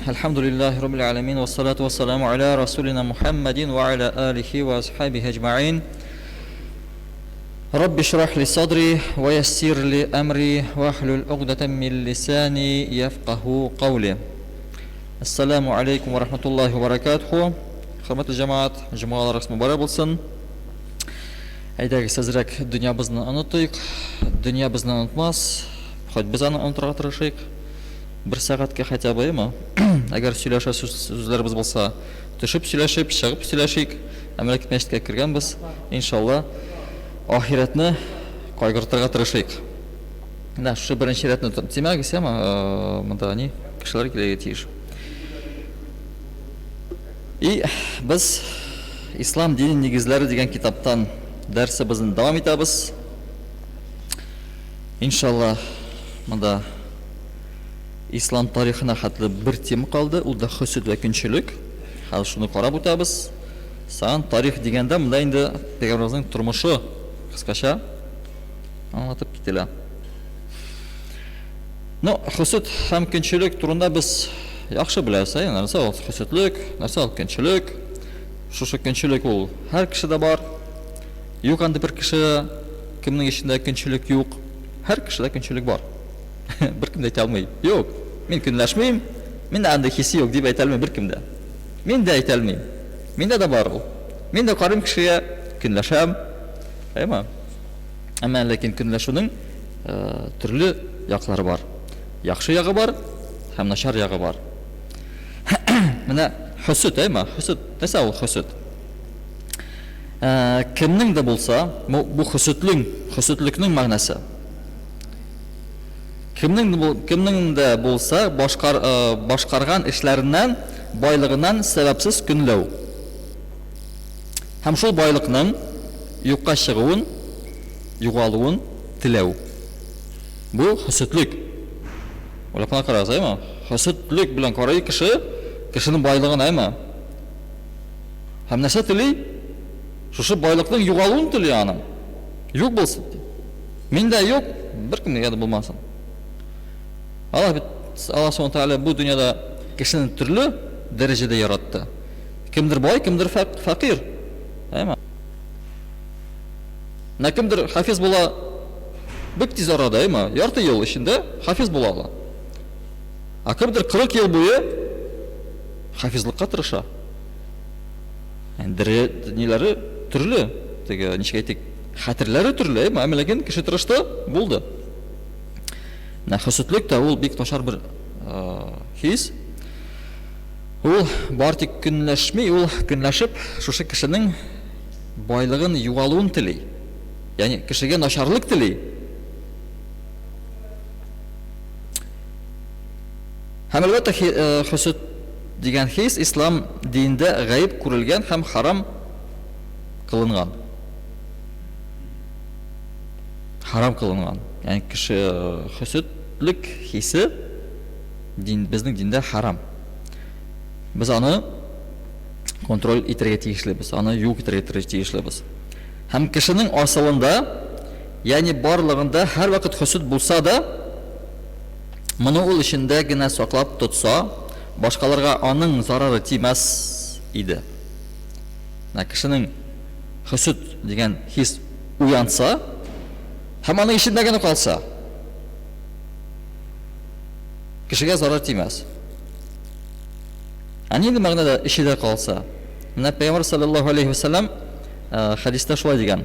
الحمد لله رب العالمين والصلاة والسلام على رسولنا محمد وعلى آله وأصحابه أجمعين. رب اشرح لي صدري ويسر لي أمري واحلل عقدة من لساني يفقه قولي. السلام عليكم ورحمة الله وبركاته. حرمة الجماعة جماعة رسم مبارك болсын. Әйдәгез сәзрәк дөньябызны онытыйк, дөнья безне онытмас, хоть без аны онытырга тырышыйк. Bir сәгатькә хотя бы, әгәр сөйләшә сүзләребез булса, төшеп сөйләшеп, чыгып сөйләшик. Әмәлек мәчеткә кергәнбез, иншалла, ахиратны кайгыртырга тырышыйк. Да, шу беренче рәтне тимәгез, монда ни кешеләр килергә тиеш. И без Ислам дини нигезләре дигән китаптан дәрсебезне дәвам итәбез. Иншалла, монда İslam tarixine xatlı bir tema kaldı, o da xüsüd ve künçülük. Hal şunu qarab o'tamiz. San tarix deganda bunda endi Peygamberimizning turmushi qisqacha anlatib ketilar. No, xüsüd ham künçülük turunda biz yaxshi bilasiz, narsa o xüsüdlük, narsa o künçülük. Şu künçülük ol her kişide var. Yok anda bir kişi kimning ishida künçülük yok. Her kişide künçülük var. Bir kimde ayta olmaydi. Yok. Men künləşməyim. Mende anda hissi yok deb ayta olmayım bir kimde. Men de ayta olmayım. Mende de var o. Men de qarım kişiye künləşəm. Ama lakin künləşuning türlü yaqları var. Yaxşı yağı var, hem naşar yağı var. Mana hüsüd, hüsüd. Nəsə ol hüsüd? Kimning de bolsa, bu hüsüdlükning ma'nası. Kimning de bolsa başkargan işlerinden, baylığından sebepsiz künləu. Hem şol baylıqның yuqqa шығуын, yuğaluğun tileu. Bu hüsüdlük. Olaqına qarasay mı? Hüsüdlük bilen qarayı kişinin baylığın ayma. Hem nəsə tili? Şuşı baylıqның yuğaluğun tili anım. Yok bolsun. Mende yok, bir kimde yadı bulmasın. Allah SWT bu dünyada kişinin türlü derecede yarattı. Kimdir boy, kimdir fakir. Ne kimdir hafiz bola bir tez arada, yartı yıl içinde hafiz bola. Kimdir 40 yıl boyu hafizlikka tırışa. Yani neleri türlü, neşe aytik, hatırları türlü, ama lakin kişi tırıştı, buldu. Hüsüdlük de ol bek taşar bir his. Ol bartik künləşmey, ol künləşip şuşu kişinin baylığın yuğaluğun tili. Yani kişiye naşarlık tili. Hem elbette hüsüd degen his İslam dininde gayib kurulgan hem haram kılıngan. Haram kılıngan. Yani kişi hüsüdlük hissi bizning dinde haram. Biz onu kontrol etirge tiyişlibiz, onu yok etirge tiyişlibiz. Hem kişinin asılında, yani barlığında her vakit hüsüd bulsa da, bunu ol işinde gene saklap tutsa, başkalarına onun zararı tiymez idi. Kişinin hüsüd degen his uyansa, hem onun işinde gene kalsa, kişiye zarar tiymez. Ani de mağnada işide kalsa, Peygamber sallallahu aleyhi ve sellem hadiste şöyle degen,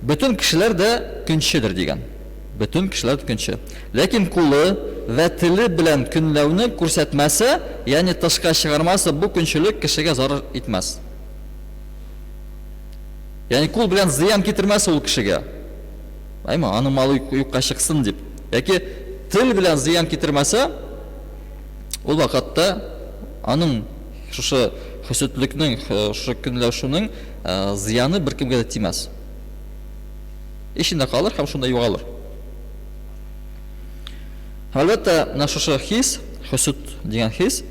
bütün kişiler de künçüdür degen. Bütün kişiler de künçü. Lakin kulu ve tili bilen künləvni көрсәтмәсе, yani tışqa çıkarması bu künçülük kişiye zarar etmez. Yani kul bilen ziyan getirmez o kişiye. Ayma, anın malı yukka çıksın deyip. Yaki til bilen ziyan getirmese, o vakitte anın şu hüsüdlüknün, şu künləşuның ziyanı bir kimge de tiymez. эшендә калыр һәм шунда югалыр. Әлбәттә, шушы хис, хөсүд дигән хис,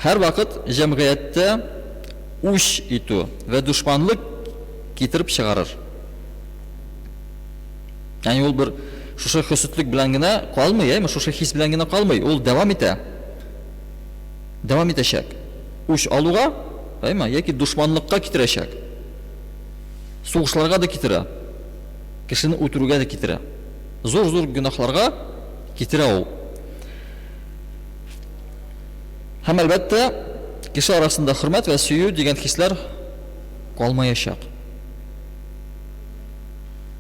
һәр вакыт җәмгыятьтә үч итү ва душманлык китереп чыгарыр. Ягъни ул бер шушы хөсүдлек белән генә калмый, шушы хис белән генә калмый, ул дәвам итә. Дәвам итәчәк. Үч алуга, яки душманлыкка китерәчәк. Сугышларга да китерә. Кешене үтерүгә дә китерә. Зур-зур гөнаһларга китерә ул. Һәм әлбәттә, кеше арасында хөрмәт ва сөю дигән хисләр калмаячак.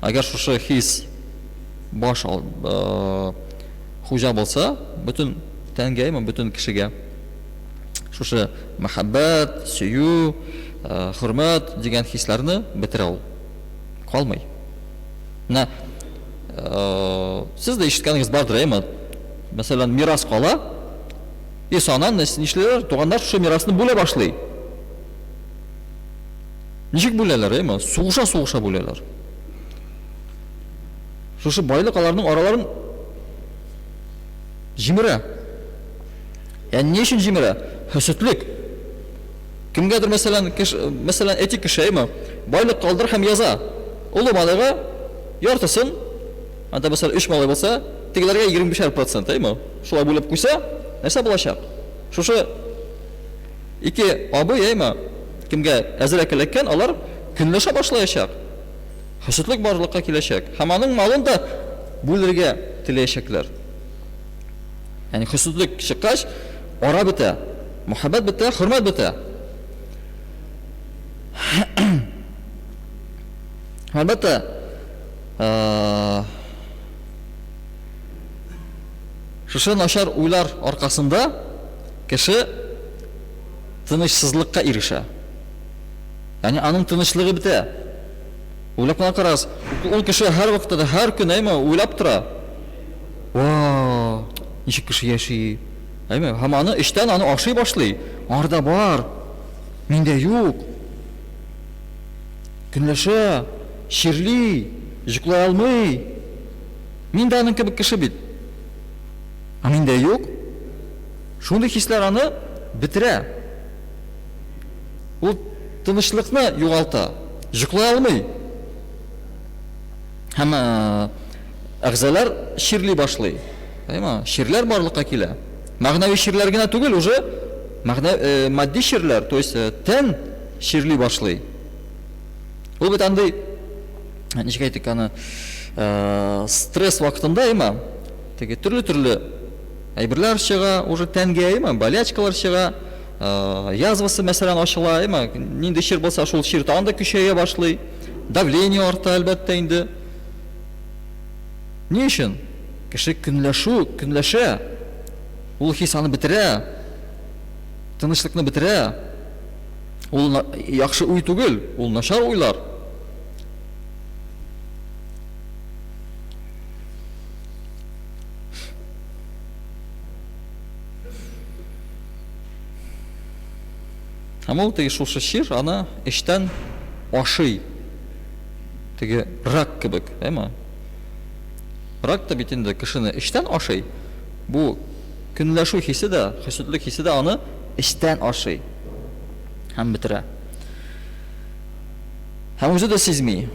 Әгәр шушы хис баш хуҗа булса, бөтен тәнгә, бөтен кешегә шушы мәхәббәт, сөю, хөрмәт дигән хисләрне бетерә ул. Калмый. Сез дә ишеткәнегез бардыр, мәсәлән, мирас кала, санан нишләр, туганнар шушы мирасны бүлә башлый. Ничек бүләләр, сугыша бүләләр. Шушы байлык аларның араларын җимерә. Ни өчен җимерә? Хөсүдлек. Кемгәдер мәсәлән, этик кеше, байлык калдыр һәм яза. Улы малайга яртысын, анда мәсәлән 3 малай булса, тегеләргә 25%, шулай бүлеп куйса, нәрсә булачак? Шушы ике абый, кемгә әзрәк эләккән, алар көнләшә башлаячак. Хөсүдлек барлыкка киләчәк. Һәм аның малын да бүлергә теләячәкләр. Ягъни хөсүдлек чыккач, ара бетә, мөхәббәт бетә, хөрмәт бетә. Әлбәттә, шушы начар уйлар аркасында кеше тынычсызлыкка ирешә. Ягъни аның тынычлыгы бетә. Уйлап кына карагыз, ул кеше һәр вакытта, һәр көн уйлап тора. Ничек кеше яши? Һәм аны эштән ашый башлый. Арда бар, миндә юк. Көнләшә, ширли, җыклай алмый. Миндә аның кебек кеше бит. Миндә юк. Шундый хисләр аны битерә. Ул тынычлыкны югалта, җыклай алмый. Һәм әгъзалар ширли башлый. Ширләр барлыкка килә. Мәгънәви ширләр генә түгел, уже матди ширләр, то есть тән ширли башлый. Ул бит андый, ничек әйтик, стресс вакытында, теге төрле әйберләр чыга, уже тәнгә, болячкалар чыга, язвасы мәсәлән ачыла, нинди шир булса, шул шир тагын да көчәя башлый, давление арта әлбәттә инде. Ни өчен? Кеше көнләшә, ул хис аны битерә, тынычлыкны битерә. Ул яхшы уй түгел, ул начар уйлар. Һәм ул теге шушы шир аны эштән ашый. Теге рак кебек, Рак та бит инде кешене эштән ашый. Бу көнләшү хисе дә, хөсүдлек хисе дә аны эштән ашый. Һәм битерә. Һәм үзе дә сизми.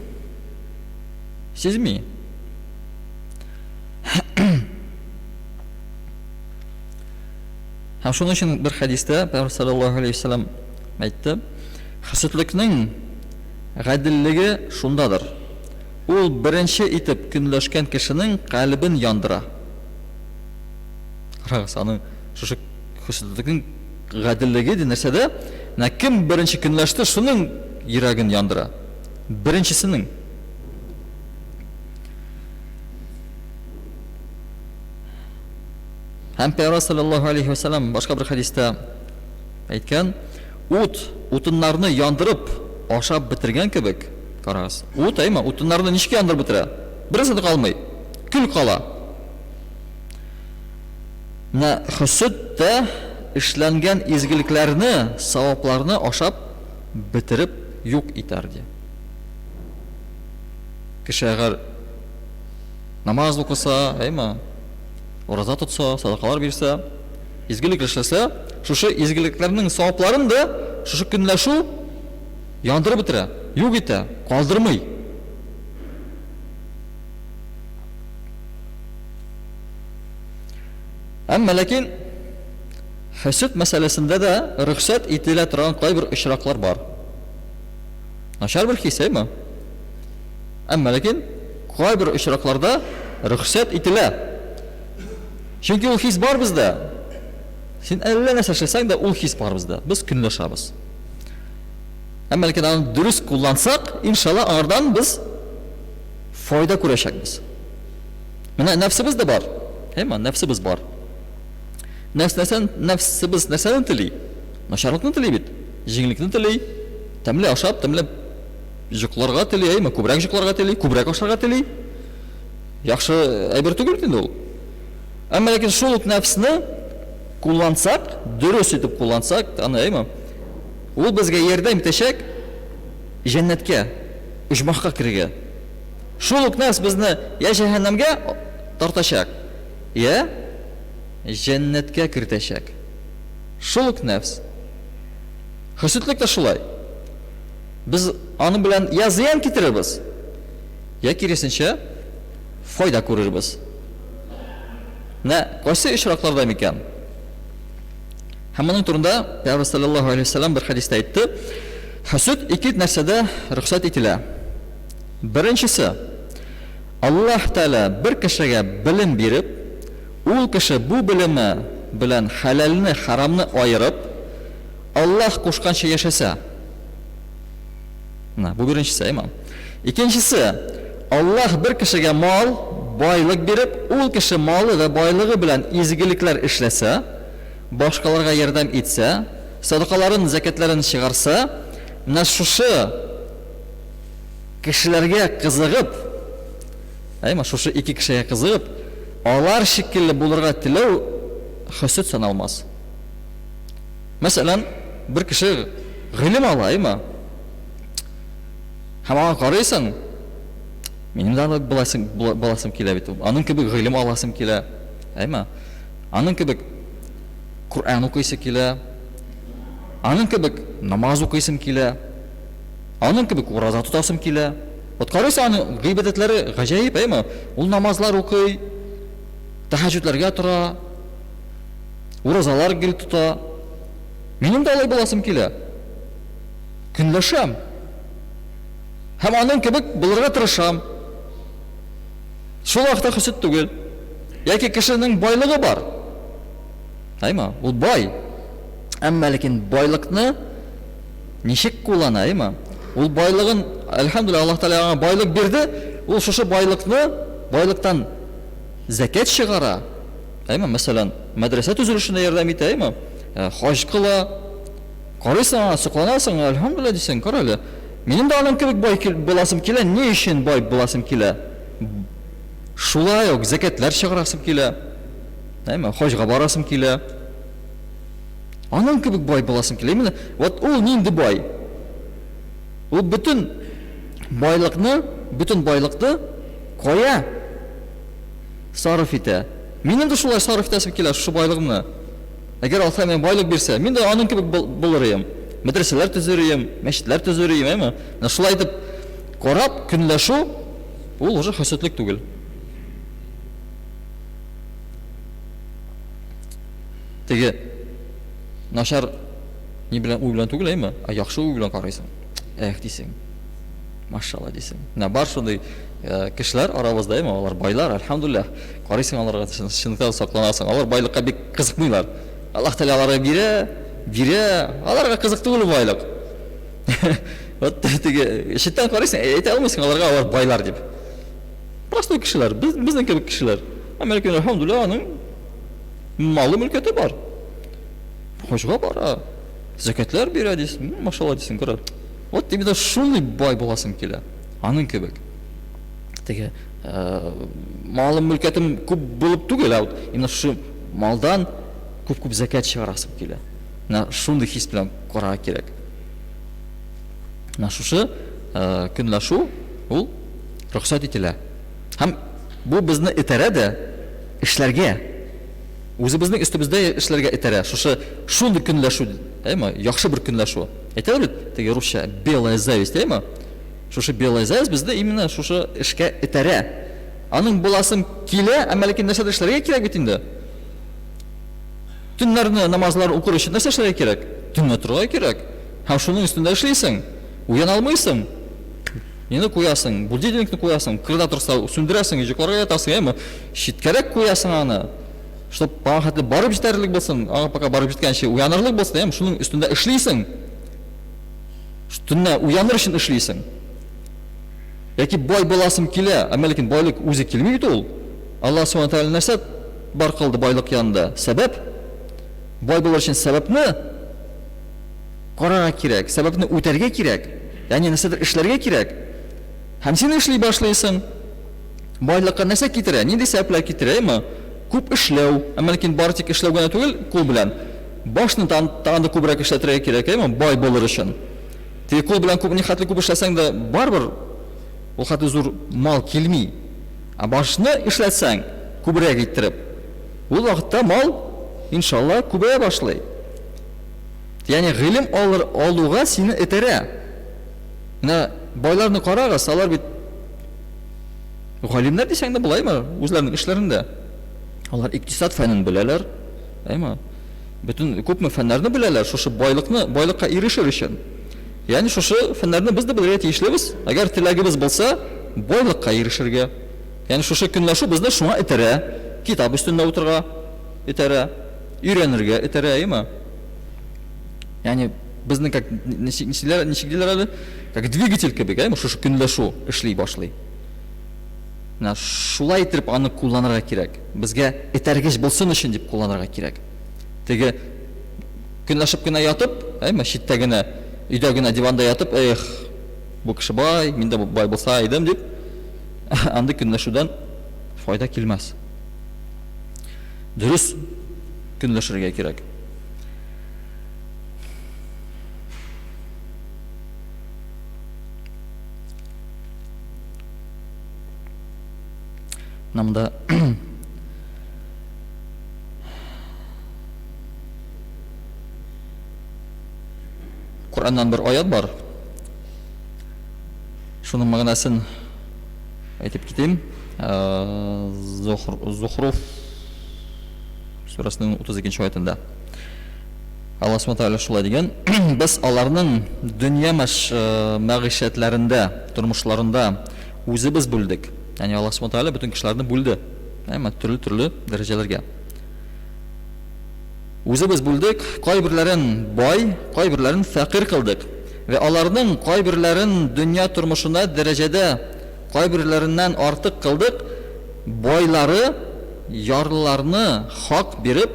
Һәм шуның өчен бер хадистә Пәйгамбәр саллаллаһу алейһи ва саллям әйтте: "Хөсүдлекнең гаделлеге шундадыр. Ул беренче итеп көнләшкән кешенең калбын яндыра." Карагыз, аны шушы хөсүдлекнең гаделлеге ди нәрсәдә? Кем беренче көнләште, шуның йөрәген яндыра. Беренчесенең. Һәм Пәйгамбәр саллаллаһу алейһи ва саллям башка бер хадистә әйткән: "Утыннарны яндырып ашап бетергән кебек." Карагыз. Утыннарны ничек яндырып бетерә? Берсе дә калмый. Күл кала. Хөсүддә эшләнгән изгелекләрне, савапларны ашап бетереп юк итәр ди. Кеше әгәр намаз укыса, ораза тотса, садакалар бирсә, изгелек эшләсә, шушы изгелекләрнең савапларын да шушы көнләшү яндырып бетерә, юк итә, калдырмый. Әмма ләкин хөсүд мәсьәләсендә дә рөхсәт ителә торган кайбер очраклар бар. Начар бер хис, әмма ләкин кайбер очракларда рөхсәт ителә. Чөнки ул хис бар бездә. Син әллә нәрсә эшләсәң дә ул хис бар бездә. Без көнләшәбез. Әмма ләкин аны дөрес куллансак, иншалла аңардан без файда күрәчәкбез. Менә нәфсебез дә бар. Нәфсебез бар. Нәфсебез нәрсәне тели? Начарлыкны тели бит. Җиңлекне тели. Тәмле ашап, тәмле җокларга тели, күбрәк җокларга тели, күбрәк ашарга тели. Яхшы әйбер түгел инде ул. Әмма ләкин шул ук нәфсне куллансак, дөрес итеп куллансак, аны ул безгә ярдәм итәчәк җәннәткә, уҗмахка кирергә. Шул ук нәфс безне я җәһәннәмгә тартачак, я җәннәткә кертәчәк. Шул ук нәфс. Хөсүдлек тә шулай. Без аны белән я зыян китерербез, я киресенчә файда күрербез. Кайсы очракларда микән? Һәм моның турында Пәйгамбәр саллаллаһу алейһи ва саллям бер хадистә әйтте: хөсүд ике нәрсәдә рөхсәт ителә. Беренчесе, Аллаһ Тәала бер кешегә белем биреп, ул кеше бу белеме белән хәләлне, харамны айырып, Аллаһ кушканча яшәсә. Бу беренчесе, Икенчесе, Аллаһ бер кешегә мал, байлык биреп, ул кеше малы ва байлыгы белән изгелекләр эшләсә, башкаларга ярдәм итсә, садакаларын, закатларын чыгарса, менә шушы кешеләргә кызыгып, шушы ике кешегә кызыгып, алар шикелле булырга теләү хөсүд саналмас. Мәсәлән, бер кеше гыйлем ала, һәм аңа карыйсың, минем дә буласым килә бит, аның кебек гыйлем аласым килә, аның кебек Кур'ан укыйсы килә, аның кебек намаз укыйсым килә, аның кебек ураза тотасым килә. Карыйсың, аның гыйбадәтләре гаҗәеп, ул намазлар укый, тәһәҗҗүдләргә тора, уразалар гел тота. Минем дә алай буласым килә. Көнләшәм. Һәм аның кебек булырга тырышам. Шул вакытта хөсүд түгел. Яки кешенең байлыгы бар. Ул бай. Әмма ләкин байлыкны ничек куллана, Ул байлыгын, әлхәмдүлилләһ, Аллаһ Тәала аңа байлык бирде, ул шушы байлыктан закат чыгара. Мәсәлән, мәдрәсә төзелешенә ярдәм итә, хаҗ кыла. Карыйсың, сокланасың, әлхәмдүлилләһ дисең, кара әле. Минем дә аның кебек бай буласым килә, ни өчен бай буласым килә? Шулай ук закатлар чыгарасым килә. Хаҗга барасым килә. Аның кебек бай буласым килә. Вот ул нинди бай? Ул бүтән байлыкны кая сарыф итә? Минем дә шулай сарыф итәсем килә шу байлыгымны. Әгәр Аллаһ миңа байлык бирсә, мин дә аның кебек булыр идем. Мәдрәсәләр төзерем, мәчетләр төзерем, шулай итеп карап көнләшү, ул уже хөсүдлек түгел. Теге начар ни белән уй белән түгел, яхшы уй белән карыйсың. Дисең. Машалла дисең. Бар шундый кешеләр арабызда, алар байлар, әлхәмдүлилләһ. Карыйсың аларга, чынлыкта сакланасың. Алар байлыкка бик кызыкмыйлар. Аллаһ Тәала аларга бирә, аларга кызык түгел байлык. Вот теге шиттан карыйсың, әйтә алмыйсың аларга алар байлар дип. Простой кешеләр, безнең кебек кешеләр. Әмма ләкин әлхәмдүлилләһ, аның малы мөлкәте бар. Хаҗга бара, закатлар бирә дисең, машалла дисең, кара. Вот именно шундый бай буласым килә, аның кебек. Теге малым мөлкәтем күп булып түгел, именно шу малдан күп закат чыгарасым килә. Шундый хис белән карарга кирәк. Шушы көнләшү ул рөхсәт ителә. Һәм Бу безне итерә дә эшләргә. Үзебезнең өстебездә эшләргә итерә. Шундый көнләшү, әйме? Яхшы бер көнләшү. Әйтәләр бит, теге русча белая зависть, әйме? Шушы белая зависть бездә именно шушы эшкә итерә. Аның буласым килә, әмма ләкин нәрсәдер эшләргә кирәк бит инде. Төннәрне намазлар укыр өчен нәрсә эшләргә кирәк? Төнне торырга кирәк. Һәм шуның өстендә эшлисең, уяна алмыйсың. Нене куясың, будильникны куясың, кырда торса сүндерәсең, җокларга ятасың, әйме? Читкәрәк куясың аны. Чтоб бахатлы барып җитәрлек булсын, аңа пока барып җиткәнче уянырлык булсын, әйме? Шуның өстендә эшлисең. Төнне уяныр өчен эшлисең. Яки бай буласым килә, әмма ләкин байлык үзе килми бит ул. Алла Субхану тәгалә нәрсә бар кылды байлык янында? Сәбәп. Бай булыр өчен сәбәпне карарга кирәк, сәбәпне үтәргә кирәк. Ягъни нәрсәдер эшләргә кирәк. Һәм син эшли башлыйсың. Байлыкка нәрсә китерә? Нинди сәбәпләр китерә? Күп эшләү, әмма ләкин бары тик эшләү генә түгел, кул белән. Башны тагын күбрәк эшләтергә кирәк, бай булыр өчен. Тик кул белән күп нихәтле күп эшләсәң дә барбыр ул хәтле зур мал килми. Ә башны эшләтсәң, күбрәк иттереп, ул вакытта мал иншалла күбәя башлый. Ягъни гыйлем алуга сине итерә. Менә байларны карагыз, алар бит галимнәр дисәң дә булаймы үзләренең эшләрендә. Алар икътисад фәнен беләләр, әйме? Бөтен күпме фәннәрне беләләр, шушы байлыкка ирешер өчен. Ягъни шушы фәннәрне без дә белергә тиешлебез. Әгәр теләгебез булса, байлыкка ирешергә. Ягъни шушы көнләшү безне шуңа итерә, китап өстендә утырга итерә, өйрәнергә итерә, әйме? Ягъни безнең как ничек диләр әле? Как двигатель кебек, әйме? Шушы көнләшү эшли башлый. Менә шулай итеп аны кулланырга кирәк. Безгә этәргеч булсын өчен дип кулланырга кирәк. Теге көнләшеп кенә ятып, әйме, читтә генә, өйдә генә диванда ятып, эх, бу кеше бай, мин дә бай булса идем дип, андый көнләшүдән файда килмәс. Дөрес көнләшергә кирәк. Намда Кураннан бер аят бар. Шуның мәгънәсен әйтеп китим. Зухруф сурасының 32-нче аятында. Алла Субхану тәгалә шулай дигән: "Без аларның дөнья мәгъишәтләрендә, тормышларында үзебез бүлдек." Ягъни Алла Субхану тәгалә бөтен кешеләрне бүлде. Әмма төрле дәрәҗәләргә. Үзебез бүлдек, кайберләрен бай, кайберләрен фәкыйрь кылдык. Вә аларның кайберләрен дөнья тормышына дәрәҗәдә кайберләреннән артык кылдык. Байлары ярлыларны хак биреп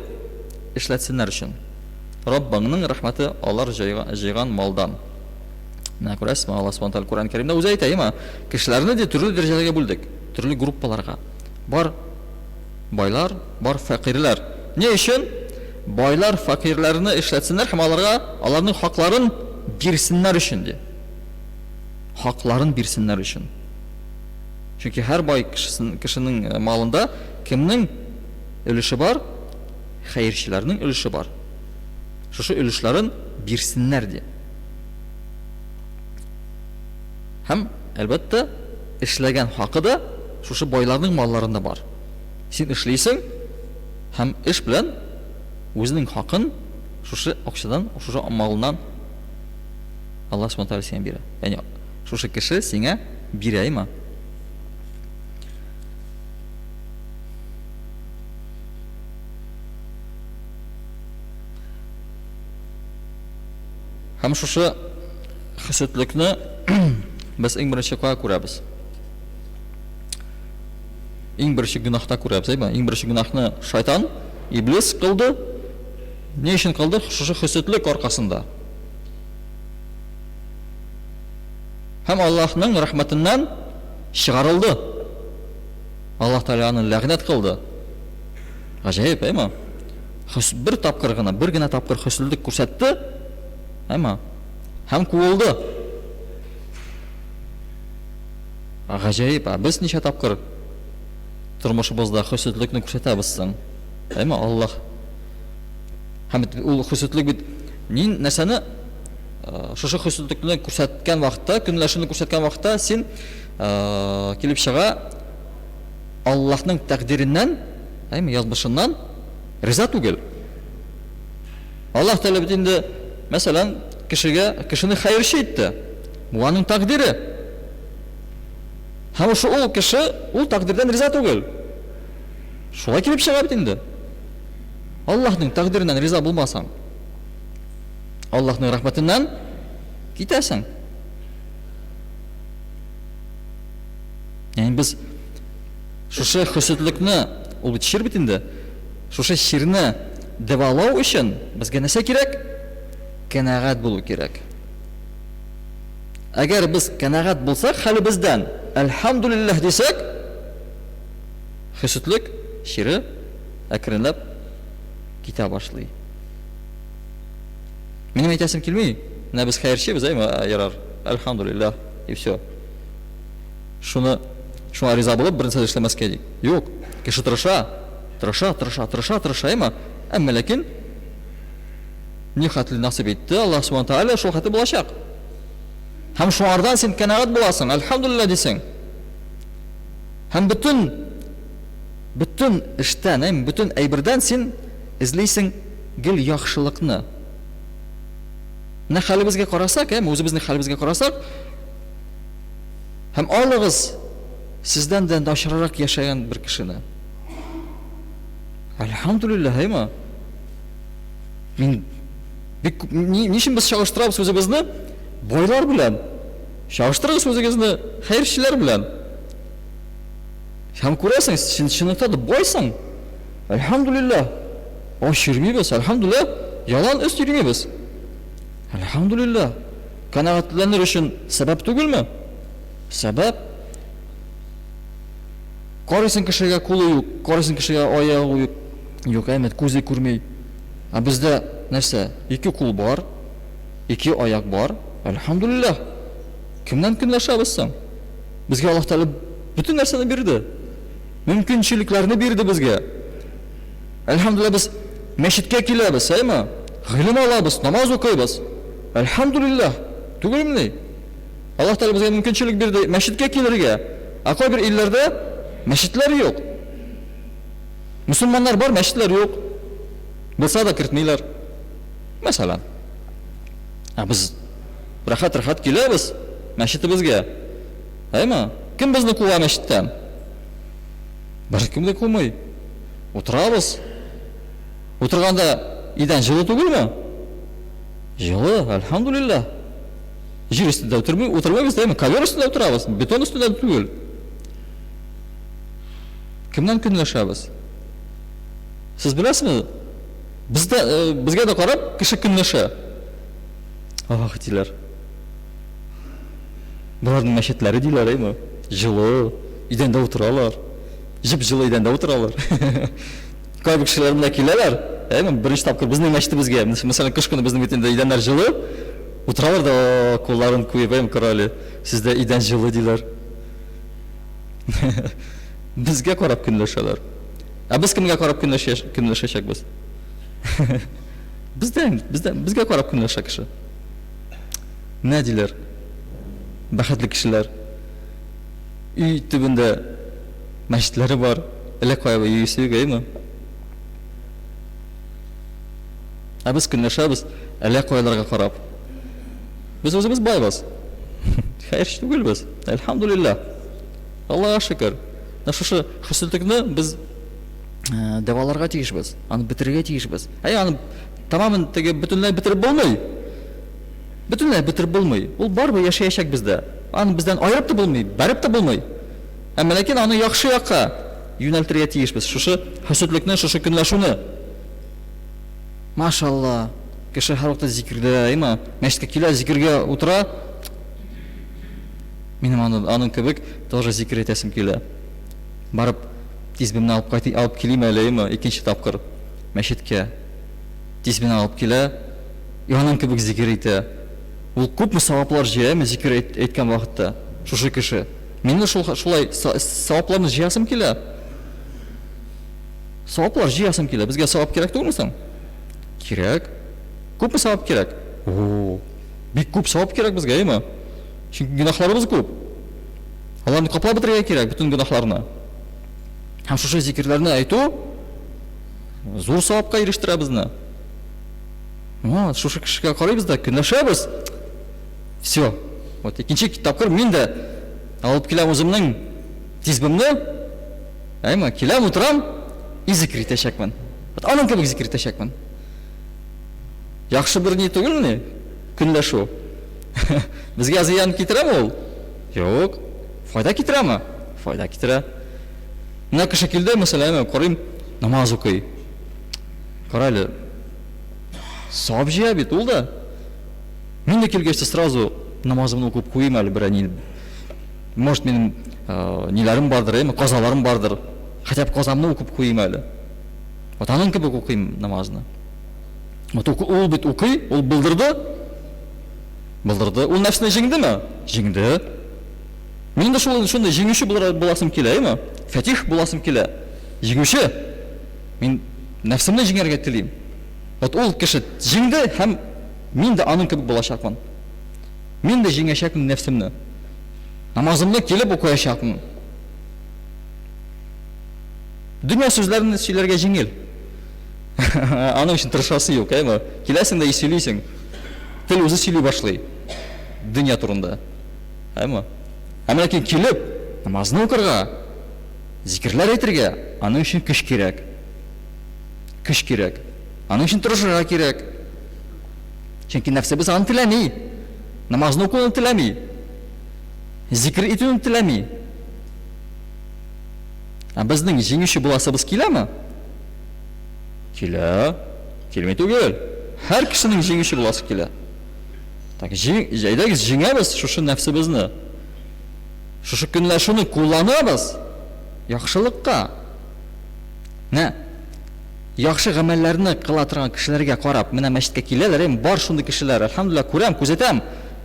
эшләтсеннәр өчен. Раббыңның рәхмәте алар җыйган малдан. Менә күрәсезме, Алла Субхану тәгалә Куръан Кәримдә үзе әйтә, кешеләрне дә төрле дәрәҗәләргә бүлдек, төрле группаларга. Бар байлар, бар фәкыйрләр. Ни өчен? Байлар фәкыйрләрне эшләтсеннәр һәм аларның хакларын бирсеннәр өчен ди. Хакларын бирсеннәр өчен. Чөнки һәр бай кешенең малында кемнең өлеше бар? Хәерчеләрнең өлеше бар. Шушы өлешләрен бирсеннәр ди. Һәм әлбәттә эшләгән хакы да шушы байларның малларында бар. Син эшлисең һәм эш белән үзенең хакын шушы акчадан, шушы малыннан Алла Субхану тәгалә сиңа бирә. Ягъни шушы кеше сиңа бирәме? Һәм шушы хисетлекне без иң беренче кая күрәбез? Иң беренче гөнаһта күрәбез, әйме? Иң беренче гөнаһны шайтан, иблис кылды. Ни өчен кылды? Шушы хисетлек аркасында. Һәм Аллаһның рәхмәтеннән чыгарылды. Аллаһ Тәгалә аны ләгънәт кылды. Гаҗәеп, әйме? Бер тапкыр гына, бер генә тапкыр хисетлек күрсәтте. Әйме? Һәм куылды. Гаҗәеп, без ничә тапкыр тормышыбызда хөсетлекне күрсәтәбез соң. Әйме Аллаһ. Һәм ул хөсетлек бит нин нәрсәне шушы хөсетлекне күрсәткән вакытта, көнләшүне күрсәткән вакытта син килеп чыга Аллаһның тәкъдиреннән, әйме язмышыннан риза түгел. Аллаһ Тәгалә бит инде, мәсәлән, кешене хәерче итте. Бу аның тәкъдире. Һәм ул кеше ул тәкъдирдән риза түгел. Шулай килеп чыга бит инде. Аллаһның тәкъдиреннән риза булмасаң, Аллаһның рәхмәтеннән китәсең. Яни без шушы хөсетлекне, ул бит шир бит инде. Шушы ширне дәвалау өчен безгә нәрсә кирәк? Канагать булу кирәк. Әгәр без канагать булсак, хәле бездән, әлхәмдүлиллаһ дисәк, хөсетлек шире әкренләп китә башлый. Минем әйтәсем килми, менә без хәерчебез, әйме, ярар, әлхәмдүлиллаһ, и все. Шуңа риза булып бернәрсә эшләмәскә ди. Юк, кеше тырыша, әйме, әмма ләкин ни хәтле насип итте, Аллаһ Субхану Тәгалә шул хәтле булачак. Һәм шуңардан син канагать буласың, әлхәмдүлиллаһ дисең. Һәм бүтән эштән, әйме, бүтән әйбердән син излисең гел яхшылыкны. Менә хәлебезгә карасак, әйме, үзебезнең хәлебезгә карасак, һәм алыгыз сездән дә начаррак яшәгән бер кешене. Әлхәмдүлиллаһ, әйме. Мин нишен без чагыштырабыз үзебезне байлар белән? Чагыштырыгыз үзегезне хәерчеләр белән. Һәм күрәсең, син чынлыкта да байсың. Әлхәмдүлиллаһ. Ашырмыйбыз, әлхәмдүлиллаһ. Ялан эш йөрмибез. Әлхәмдүлиллаһ. Канагатьләнер өчен сәбәп түгелме? Сәбәп. Карыйсың кешегә кулы юк, карыйсың кешегә аягы юк. Юк, әмәт күзе күрмәй. Ә бездә нәрсә? 2 кул бар, 2 аяк бар. Әлхәмдүлиллаһ. Кемнән көнләшәбез соң? Безгә Аллаһ Тәгалә бүтән нәрсәне бирде. Мөмкинчелекләрне бирде безгә. Әлхәмдүлиллаһ, без мәчеткә киләбез, әйме? Гыйлем алабыз, намаз укыйбыз. Әлхәмдүлиллаһ. Түгелме? Аллаһ Тәгалә безгә мөмкинчелек бирде мәчеткә килергә. Ә кайбер илләрдә мәчетләр юк. Мусулманнар бар, мәчетләр юк. Булса да кертмиләр. Мәсәлән. Без рәхәт киләбез мәчетебезгә. Әйме? Кем безне куа мәчеттән? Беркем дә кумый. Утырабыз. Утырганда идән җылы түгелме? Җылы, әлхәмдүлиллаһ. Җир өстендә утырмыйбыз, әйме? Ковер өстендә утырабыз, бетон өстендә түгел. Кемнән көнләшәбез? Сез беләсезме? Безгә дә карап кеше көнләшә. Ах, диләр. Буларның мәчетләре диләр, әйме? Җылы, идәндә утыралар. Җып-җылы идәндә утыралар. Кайбер кешеләр менә киләләр, әйме? Беренче тапкыр безнең мәчетебезгә, мәсәлән, кыш көне безнең бит инде идәннәр җылы. Утыралар да кулларын куеп, әйме, каралы. Сездә идән җылы диләр. Безгә карап көнләшәләр. Ә без кемгә карап көнләшәчәкбез? Безгә карап көнләшә кеше. Нә диләр? Бәхетле кешеләр. Үй төбендә мәчетләре бар. Әле кая өйсе югаймы? Ә без көнләшәбез, әле каяларга карап. Без үзебез байбыз. Хәйр түгелбез. Әлхәмдүлиллаһ. Аллаһка шөкер. Шушы хөсетлекне без дәваларга тиешбез. Аны бетерергә тиешбез. Аны тамамын теге бөтенләй бетереп булмый. Бөтенләй бетереп булмый. Ул барбы яшәячәк бездә. Аны бездән аерып та булмый, бәреп та булмый. Әмма ләкин аны яхшы якка юнәлтергә тиешбез. Шушы хөсетлекне, шушы көнләшүне. Машалла. Кеше һәр вакыт зикрдә, әйме? Мәчеткә килә, зикергә утыра. Минем аның кебек тоже зикр итәсем килә. Барып тиз бинә алып килим әле, әйме? Икенче тапкыр мәчеткә. Тиз бинә алып килә. Аның кебек зикр итә. Ул күпме саваплар җыямы зикр әйткән вакытта. Шушы кеше. Мине шулай савапларны җыясым килә. Savoblар jiyasım keladi. Bizga savob kerak to'g'rimi? Kerak. Ko'pmi savob kerak? Bek ko'p savob kerak bizga, emas? Chunki gunohlarimiz ko'p. Allohni qoplab bitirgan kerak butun gunohlarni. Ham shu zikrlarni aytuv zo'r savobga erishtiradi bizni. Shu kishiga qaraymiz-da, kunlashamiz. Всё. Вот ikkinchi topqir menda olib kelam o'zimning tizimimni. Ayma, kelam o'tiram, zikr etashakman. Anon kabi zikr etashakman. Yaxshi bir ne tug'ilni? Kunlashuv. Bizga ziyon keltiradimi ol? Yo'q. Foyda keltiradimi? Foyda keltiradi. Bunaqa shaklda masalan, qarayim, namoz o'qiy. Qarayli. Savob jiyabit bo'ldi. Menda kelgachda sразу namozimni o'qib qo'ymayman birani. Может, mening nelarim bordir, qazolarim bordir. Хотя бы qozamni o'qib qo'ymayman. Otaning kabi o'qiyman namozni. Ul bit o'qiy, ul bildirdi. Ul nafsini jingdimi? Jingdi. Menda shunday jinguvchi bo'lasim keladimi? Fatih bo'lasim keladi. Jinguvchi. Men nafsimni jingarga tilayman. Ul kishi jingdi ham menda aning kabi bo'lashaqman. Menda jingashaqman nafsimni. Namozimni kelib o'qiyashaqman. Dunyo so'zlarini sizlarga jingil. Aning uchun tirishasi yo'q, ayma. Kelasingda eslaysan. Til o'zi silay boshlaydi. Dunyo turunda. Ayma. Lekin kelib namozni o'qirga, zikrlar aytirga, aning uchun kuch kerak. Kuch kerak. Aning uchun turishga kerak. Chunki nafsimiz antilami. Namozni o'qishni tilami. Zikr etishni tilami. Bizning jinguvchi bo'lasiz keladimi? Kelmaydi tugul. Har kishining jinguvchi bo'lasi keladi. Joydagi jingamiz shu nafsimizni. Shu kunlar shuni qo'llanamiz. Yaxshilikqa. Yaxshi amallarni qila turgan kishilarga qarab, mana masjidga keladilar, bor shunday kishilar, alhamdulillah ko'ram, kuzatam.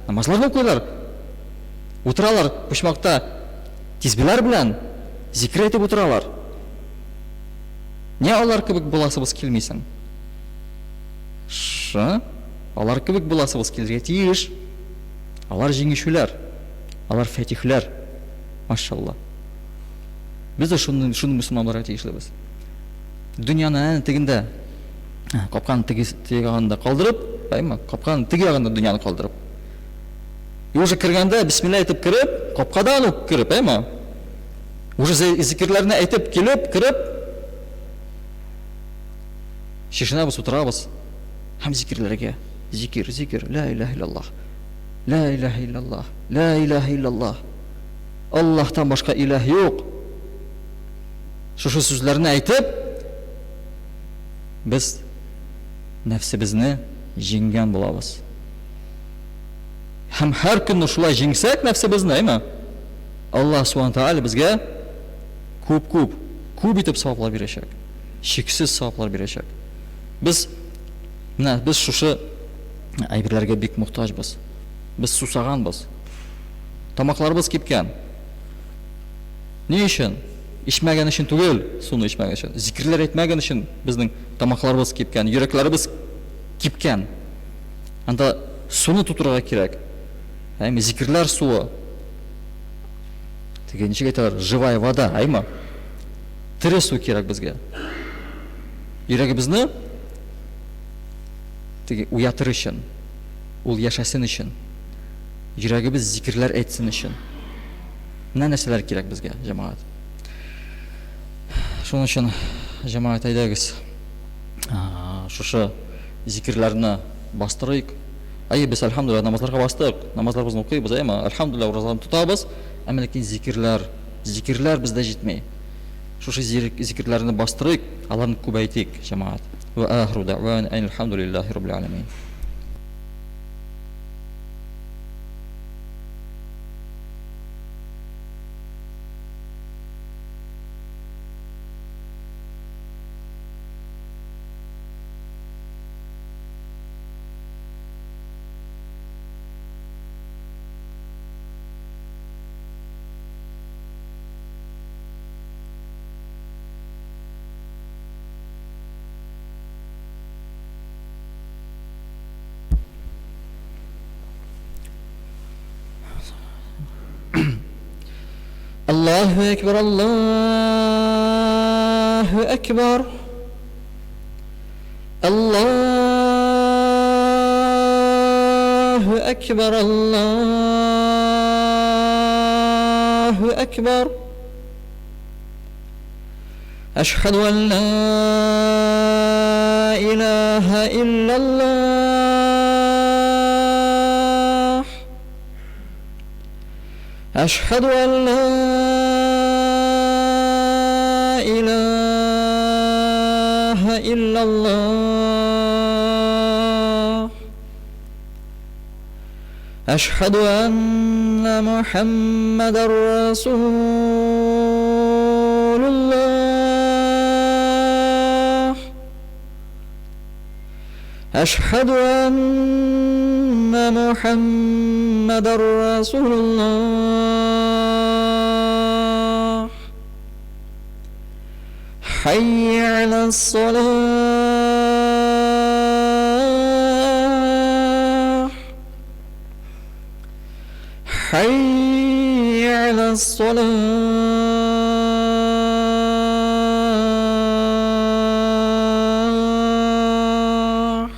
Namozlarni o'qiylar. O'tiralar pushmoqda tizbilar bilan zikr etib o'tiralar. Ne ular kibik bo'lasiz kelmaysan? Ular kibik bo'lasiz kelirga tiyish. Ular jingishlar. Ular fatihlar. Mashallah. Biz de shuni musulmonlarga tegishlibiz. Dunyoni teginda qopqani teganda qoldirib, aytma, qopqani teganda dunyoni qoldirib. Уже kirganda bismillah aytib kirib, qopqadan o'qib kirib, aytma. Уже zikrlarni aytib kelib, kirib shishna biz o'tiramiz. Ham zikrlarga, zikr, la ilaha illalloh. La ilaha illalloh. La ilaha illalloh. Allohdan boshqa iloh yo'q. Shu so'zlarni aytib biz nafsimizni jinggan bo'lamiz. Ham har kun shulay jingsak nafsimizni, ayma. Alloh subhanahu va taolo bizga ko'p etib savoblar berishak. Cheksiz savoblar berishak. Biz shu ayblarga bek muhtojmiz. Biz susag'anmiz. Tomoqlarimiz kepgan. Ne uchun? İçmagan uchun tugul, suvni ichmagan uchun. Zikrlar aytmagan uchun bizning tomoqlarimiz kepgan, yuraklarimiz kepgan. Anda suvni tuturga kerak. Aymi zikrlar suvi. Degancha aytar, живая вода, aymi? Tiri suv kerak bizga. Yuragimizni uyatirish uchun, ul yashasin uchun, yuragimiz zikrlar aytsin uchun. Nima narsalar kerak bizga, jamoat? Shuning uchun jamoat aytamiz. Shu zikrlarni bostiraylik. Biz alhamdulillah namozlarga bosdik, namozlarimizni o'qiymiz, ayma alhamdulillah ro'zani tutamiz, ammo lekin zikrlar bizda yetmaydi. Shu zikrlarni bostiraylik, Allohni ko'paytirik jamoat. Va axiru da'van alhamdulillahi robbil alamin. الله أكبر الله أكبر الله أكبر الله أكبر أشهد أن لا إله إلا الله أشهد أن لا إله إلا الله أشهد أن محمدًا رسول الله أشهد أن محمدًا رسول الله حي على الصلاة حي على الصلاة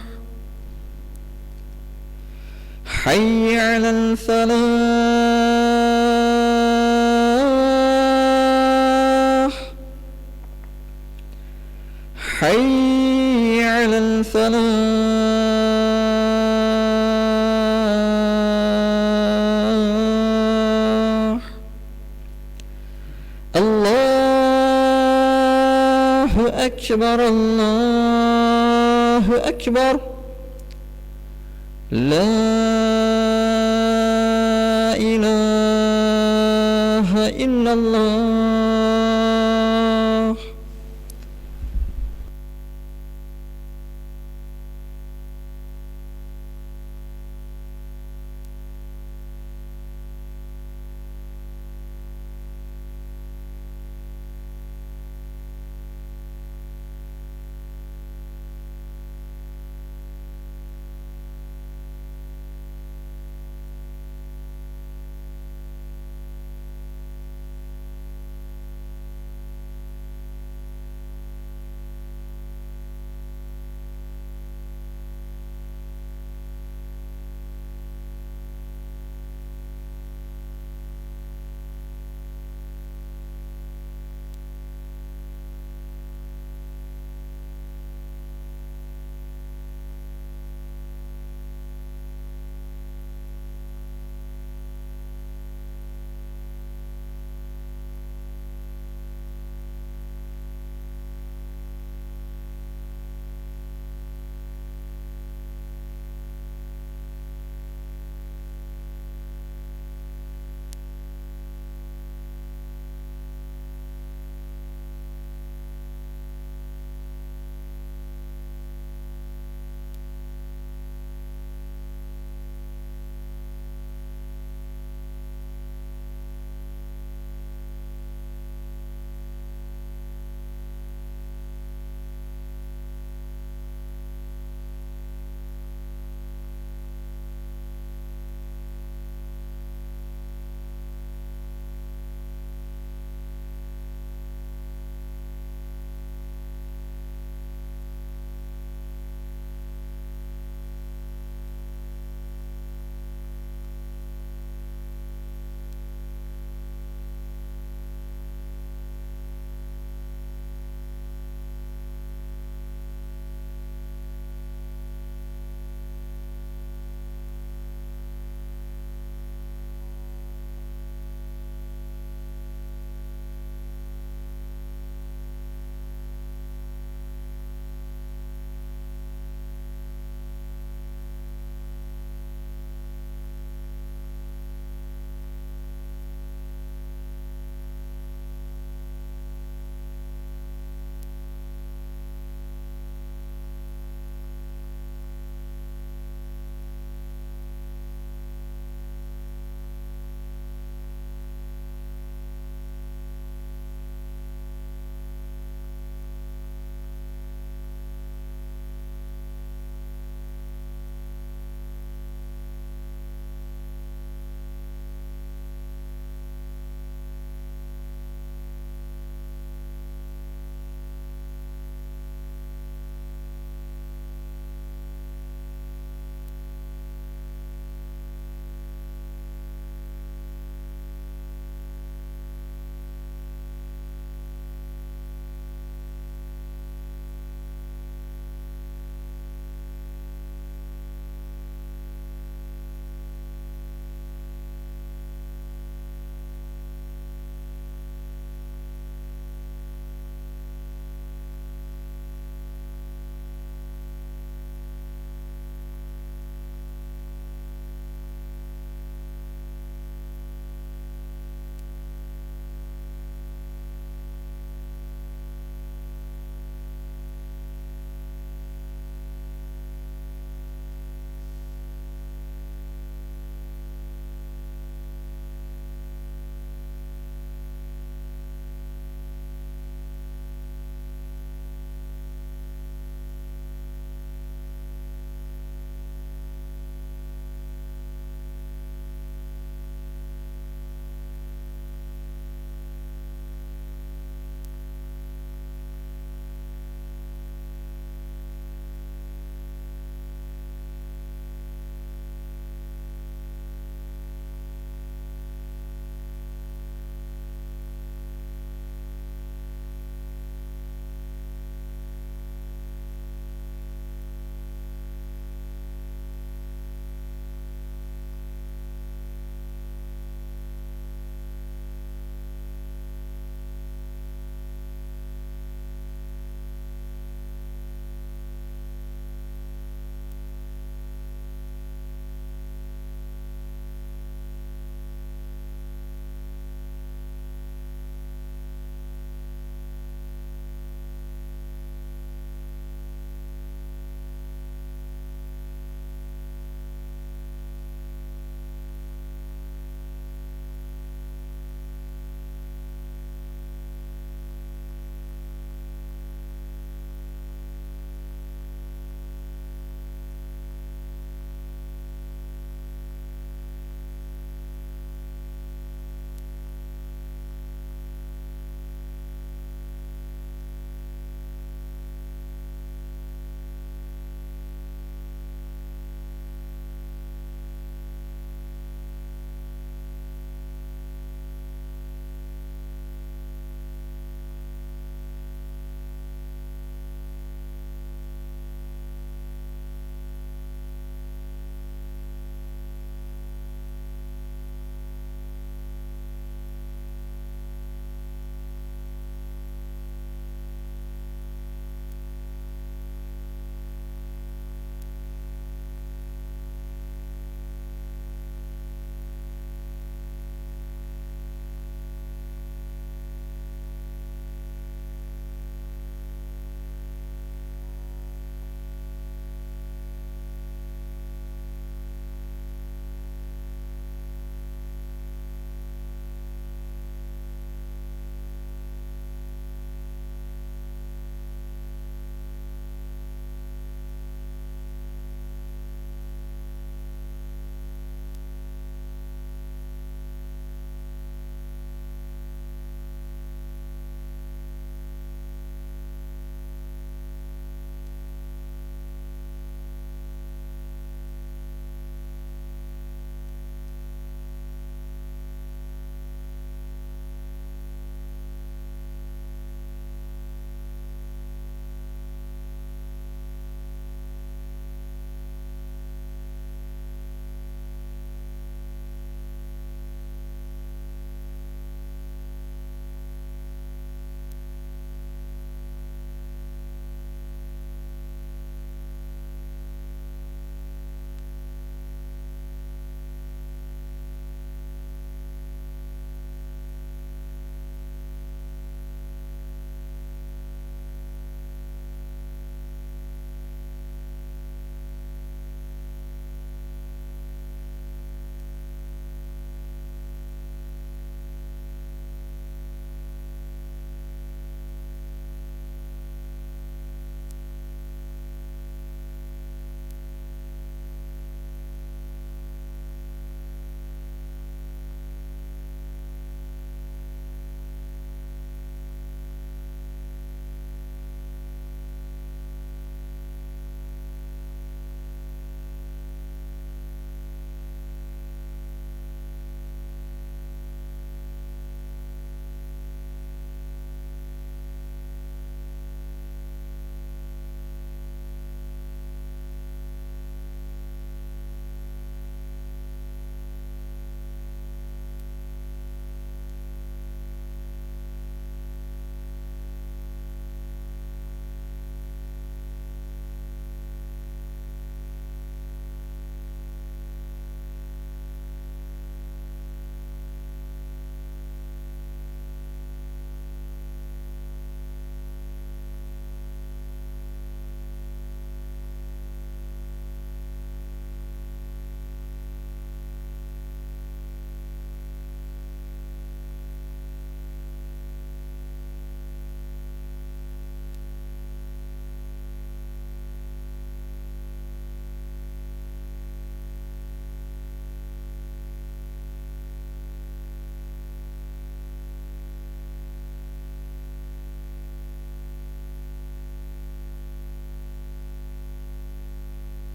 حي على الفلاح حي على الفلاح الله أكبر الله أكبر لا إله إلا الله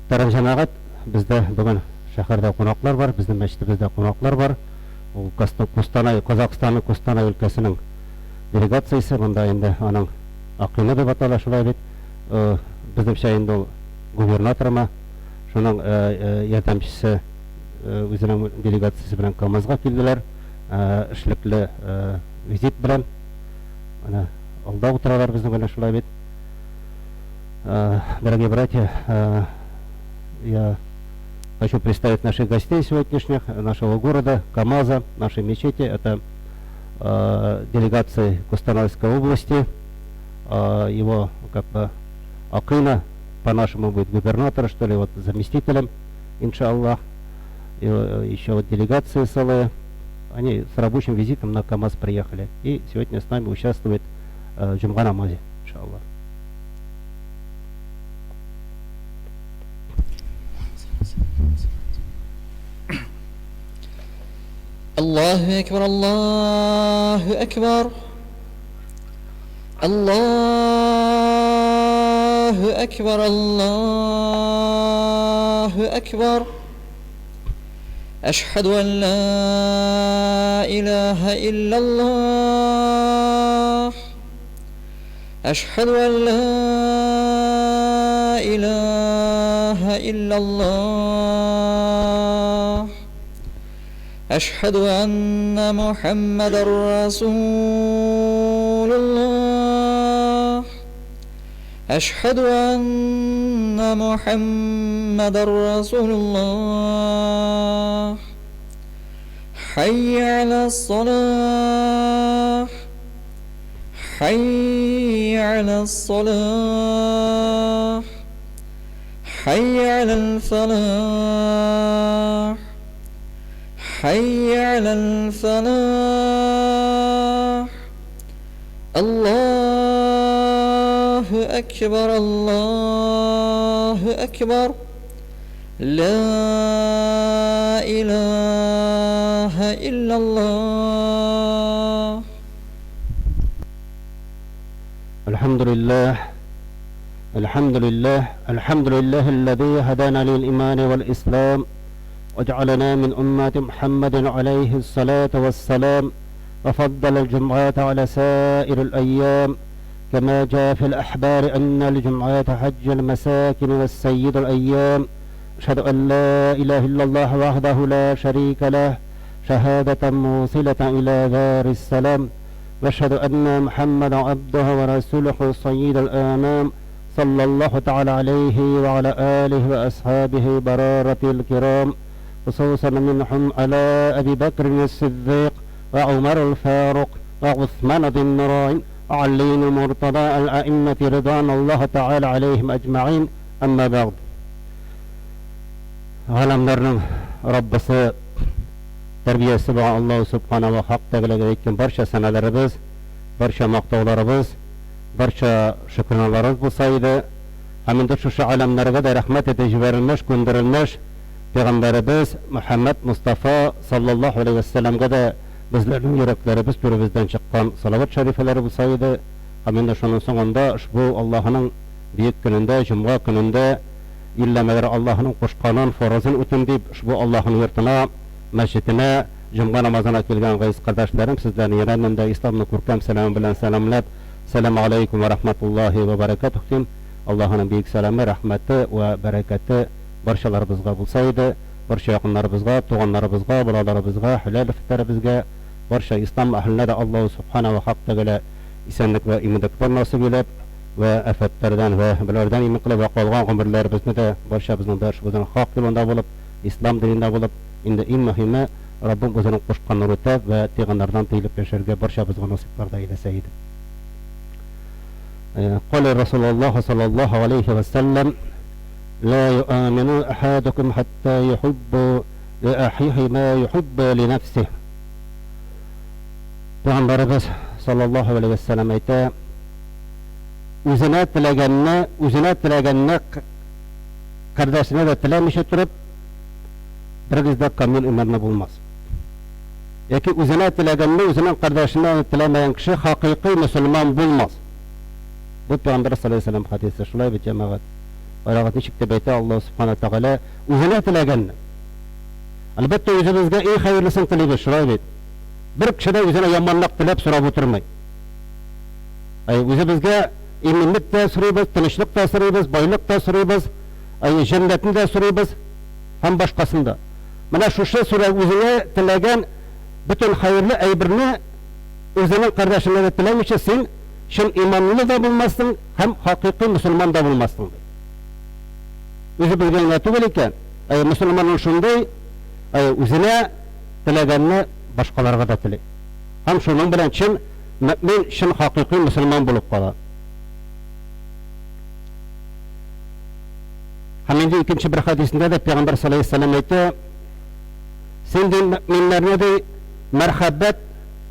Muhtaram cemaat, bizde bugün şehirde konaklар var, bizim meşritimizde konaklар var. O Kostanay, Kazakistan'ın Kostanay ülkesinin делегациясы, bunda endi aның Akını dep atala şulay bit. Bizim şeýinde ol gubernatorma, şonuň ýardamçysy özüniň делегациясы bilen Kamazga kildiler. İşlikli vizit bilen. Ana alda oturalar bizden bilen şulay bit. Дорогие братья, я хочу представить наших гостей сегодняшних, нашего города, КамАЗа, нашей мечети. Это делегации Костанайской области, его как бы Акына, по-нашему будет губернатор, что ли, вот заместителем, иншаллах. И еще вот делегации целые, они с рабочим визитом на КамАЗ приехали. И сегодня с нами участвует в Джумга намазе, иншаллах. الله أكبر الله أكبر الله أكبر الله أكبر أشهد أن لا إله إلا الله أشهد أن لا إله إلا الله أشهد أن محمد رسول الله أشهد أن محمد رسول الله حي على الصلاة حي على الصلاة حي على الفلاح حي على الفلاح الله أكبر الله أكبر لا إله إلا الله الحمد لله الحمد لله الحمد لله الذي هدانا للإيمان والإسلام وجعلنا من أمة محمد عليه الصلاة والسلام وفضل الجمعات على سائر الأيام كما جاء في الأحبار أن الجمعات حج المساكن والسيد الأيام أشهد أن لا إله إلا الله وحده لا شريك له شهادة موصلة إلى دار السلام وأشهد أن محمد عبده ورسوله سيد الأنام صلى الله تعالى عليه وعلى آله وأصحابه برارة الكرام خصوصا منهم على أبي بكر الصديق وعمر الفاروق وعثمان ذي النورين وعلي المرتضى الأئمة رضوان الله تعالى عليهم أجمعين أما بعد Alamlarning Rabbisi tarbiyasi va Alloh subhanahu va haq taglaga aytgan barcha sanalarimiz, barcha maqtovlarimiz, barcha shukronalarimiz bo'lsa edi, hamda shu alamlarga da rahmat etib jibarilmish, ko'ndirilmish Peygamberimiz Muhammed Mustafa sallallahu aleyhi ve sellem'e de bizlerin yüreklerimiz türümüzden çıkan salavat şerifeleri bu sayıda hamında şunun sonunda bu Allah'ın büyük gününde, Cuma gününde illemeleri Allah'ın koşkanın forazın ötün deyip bu Allah'ın yurtuna, mescidine, Cuma namazına gelgen gayiz kardeşlerim sizlerin yerlerinde İslam'ın kurkam selamı bilen selamlar. Selamu aleyküm ve rahmetullahi ve berekatuhu. Allah'ın büyük selamı, rahmeti ve bereketi barşalarımızga bulsaydı, barşa yakınlarımızga, tuğanlarımızga, bulalarımızga, helal fitlerimizga, barşa İslam ahline de Allah subhanahu ve hak tegele isenlik ve imidikler nasip edip ve afetlerden ve bilerden imikli ve kalgan ömürlerimizni de barşa bizden derşimizden hak yolunda bulup, İslam dilinde bulup, indi en mühimi Rabbim özünün koşkan nurutep ve teğanlardan teyilip yaşarga barşa bizden nasiplarda eyleseydi. قال رسول الله صلى الله عليه وسلم لا يؤمن أحدكم حتى يحب لأخيه ما يحب لنفسه. Peygamberimiz sallallahu aleyhi ve sellem ayta özüne tilegenine kardeşine de tilemiş oturup bir kızda kamil imanı bulmaz. Yaki özüne tilegenine özünün kardeşine tilemeyen kişi hakiki Müslüman bulmaz. Bu Peygamber sallallahu aleyhi ve sellem hadisi şulay bir cemaat. Арагы ничек дип әйтә Аллаһ Субхана Тәгалә үзенә теләгәнне. Әлбәттә үзебезгә иң хәерлесен телибез, шулай бит. Бер кеше дә үзенә яманлык теләп сорап утырмый. Үзебезгә иминлек тә сорыйбыз, тынычлык та сорыйбыз, байлык та сорыйбыз, җәннәтне дә сорыйбыз, һәм башкасын да. Менә шушы сүрә үзенә теләгән бөтен хәерле әйберне үзенең кардәшенә дә теләмичә син шул иманлы да булмассың һәм хакыйкый мөселман да булмассың. Үзебезгә генә түгел икән, мөселманның шундый үзенә теләгәнне башкаларга да тели. Һәм шуның белән чын мөмин, чын хакыйкый мөселман булып кала. Һәм инде икенче бер хадисендә дә Пәйгамбәр саллаллаһу алейһи ва саллям әйтә: "Син мөминнәргә дә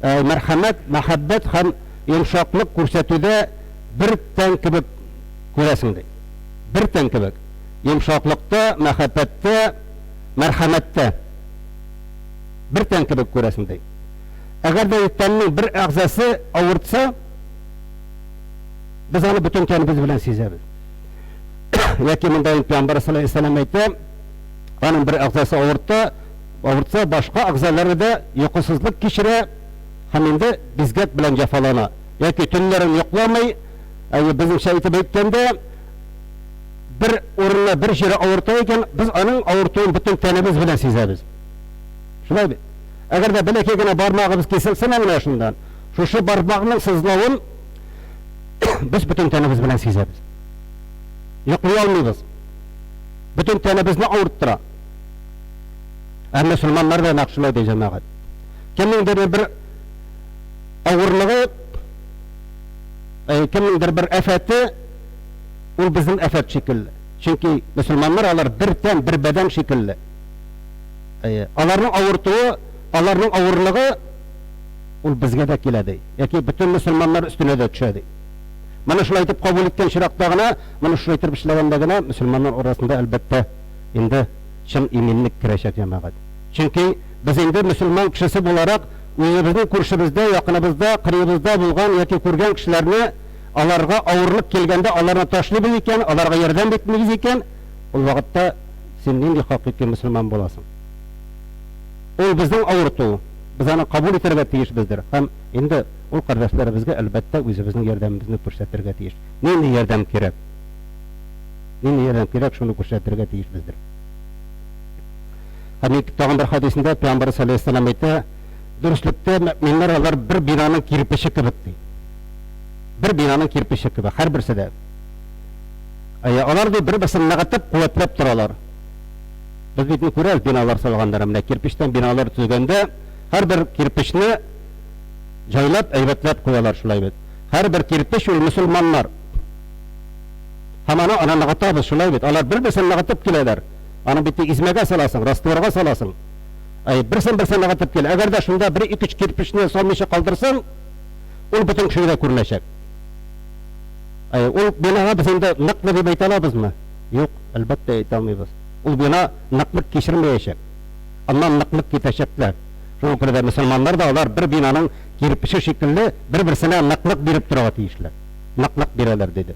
мәрхәмәт, мәхәббәт һәм йомшаклык күрсәтүдә бер тән кебек күрәсең" ди. Бер тән кебек. Йомшаклыкта, мәхәббәттә, мәрхәмәттә бер тән кебек күрәсең ди. Әгәр дә тәннең бер әгъзасы авыртса, без аны бөтен тәнебез белән сизәбез. Яки монда Пәйгамбәр саллаллаһу алейһи ва саллям әйтә, аның бер әгъзасы авыртса, башка әгъзалары да йокысызлык кичерә һәм инде бизгәк белән җәфалана. Яки төннәрен йокламый, безнеңчә әйтеп әйткәндә, бер урынна бер җире авырта икән, без аның авыртуын бөтен тәнебез белән сизәбез. Шулай бит. Әгәр дә бәләкәй генә бармагыбыз киселсә менә шундан, шушы бармагның сызлавын без бөтен тәнебез белән сизәбез. Йоклый алмыйбыз. Бөтен тәнебезне авырттыра. Мөселманнар да нәкъ ди җәмәгать. Кемнеңдер бер авырлыгы, кемнеңдер бер афаты, ул безнең афат шикелле. Чөнки мөселманнар алар бер тән, бер бәдән шикелле. Аларның авыртуы, аларның авырлыгы ул безгә дә килә ди. Яки бөтен мөселманнар өстенә дә төшә ди. Менә шулай итеп кабул иткән чиракта гына, менә шулай итеп эшләгәндә генә мөселманнар арасында әлбәттә инде чын иминлек керәчәк җәмәгать. Чөнки без инде мөселман кешесе буларак үзебезнең күршебездә, якыныбызда, кырыебызда булган яки күргән кешеләрне аларга авырлык килгәндә аларны ташлыйбыз икән, аларга ярдәм итмибез икән, ул вакытта син нинди хакыйкый мөселман буласың? Ул безнең авырту, без аны кабул итәргә тиешбездер. Һәм инде ул кардәшләребезгә әлбәттә үзебезнең ярдәмебезне күрсәтергә тиеш. Нинди ярдәм кирәк? Нинди ярдәм кирәк, шуны күрсәтергә тиешбездер. Һәм тагын бер хадисендә Пәйгамбәр саллаллаһу алейһи ва саллям әйтә, дөреслекдә мөэминнәр алар бер бинаның кирпече кебек ди. Бер бинаның кирпече кебек, һәр берсе дә. Алар ди бер-берсен нәгатеп, куәтләп торалар. Без бит күрәбез биналар салганнар, менә кирпечтән биналар төзегәндә, һәр бер кирпечне җайлап, әйбәтләп куялар шулай бит. Һәр бер кирпеч ул мөселманнар. Һәм аны нагатабыз шулай бит. Алар бер-берсен нагатып киләләр. Аны бит измәгә саласың, растворга саласың. Берсен нагатып кил. Әгәр дә шунда бер ике кирпечне салмыйча калдырсаң, ул бөтен кешегә күренәчәк. Ул бинага без инде ныклы дип әйтә алабызмы? Юк, әлбәттә әйтә алмыйбыз. Ул бина ныклык кичермәячәк. Аннан ныклык китәчәкләр. Шуңа күрә дә мөселманнар да алар бер бинаның кирпече шикелле бер-берсенә ныклык биреп торырга тиешләр. Ныклык бирәләр диде.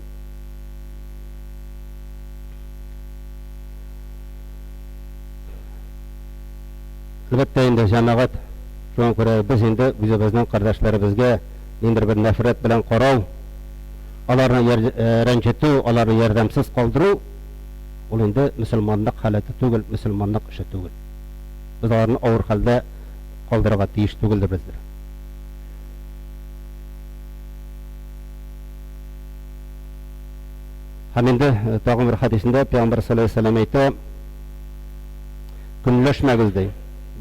Әлбәттә инде җәмәгать, шуңа күрә без инде үзебезнең кардәшләребезгә инде бер нәфрәт белән карау, аларны рәнҗетү, аларны ярдәмсез калдыру, ул инде мөселманлык халаты түгел, мөселманлык эше түгел. Без аларны авыр хәлдә калдырырга тиеш түгелдер бездер. Һәм инде тагын бер хадисендә Пәйгамбәр саллаллаһу алейһи ва саллям әйтә, көнләшмәгез ди.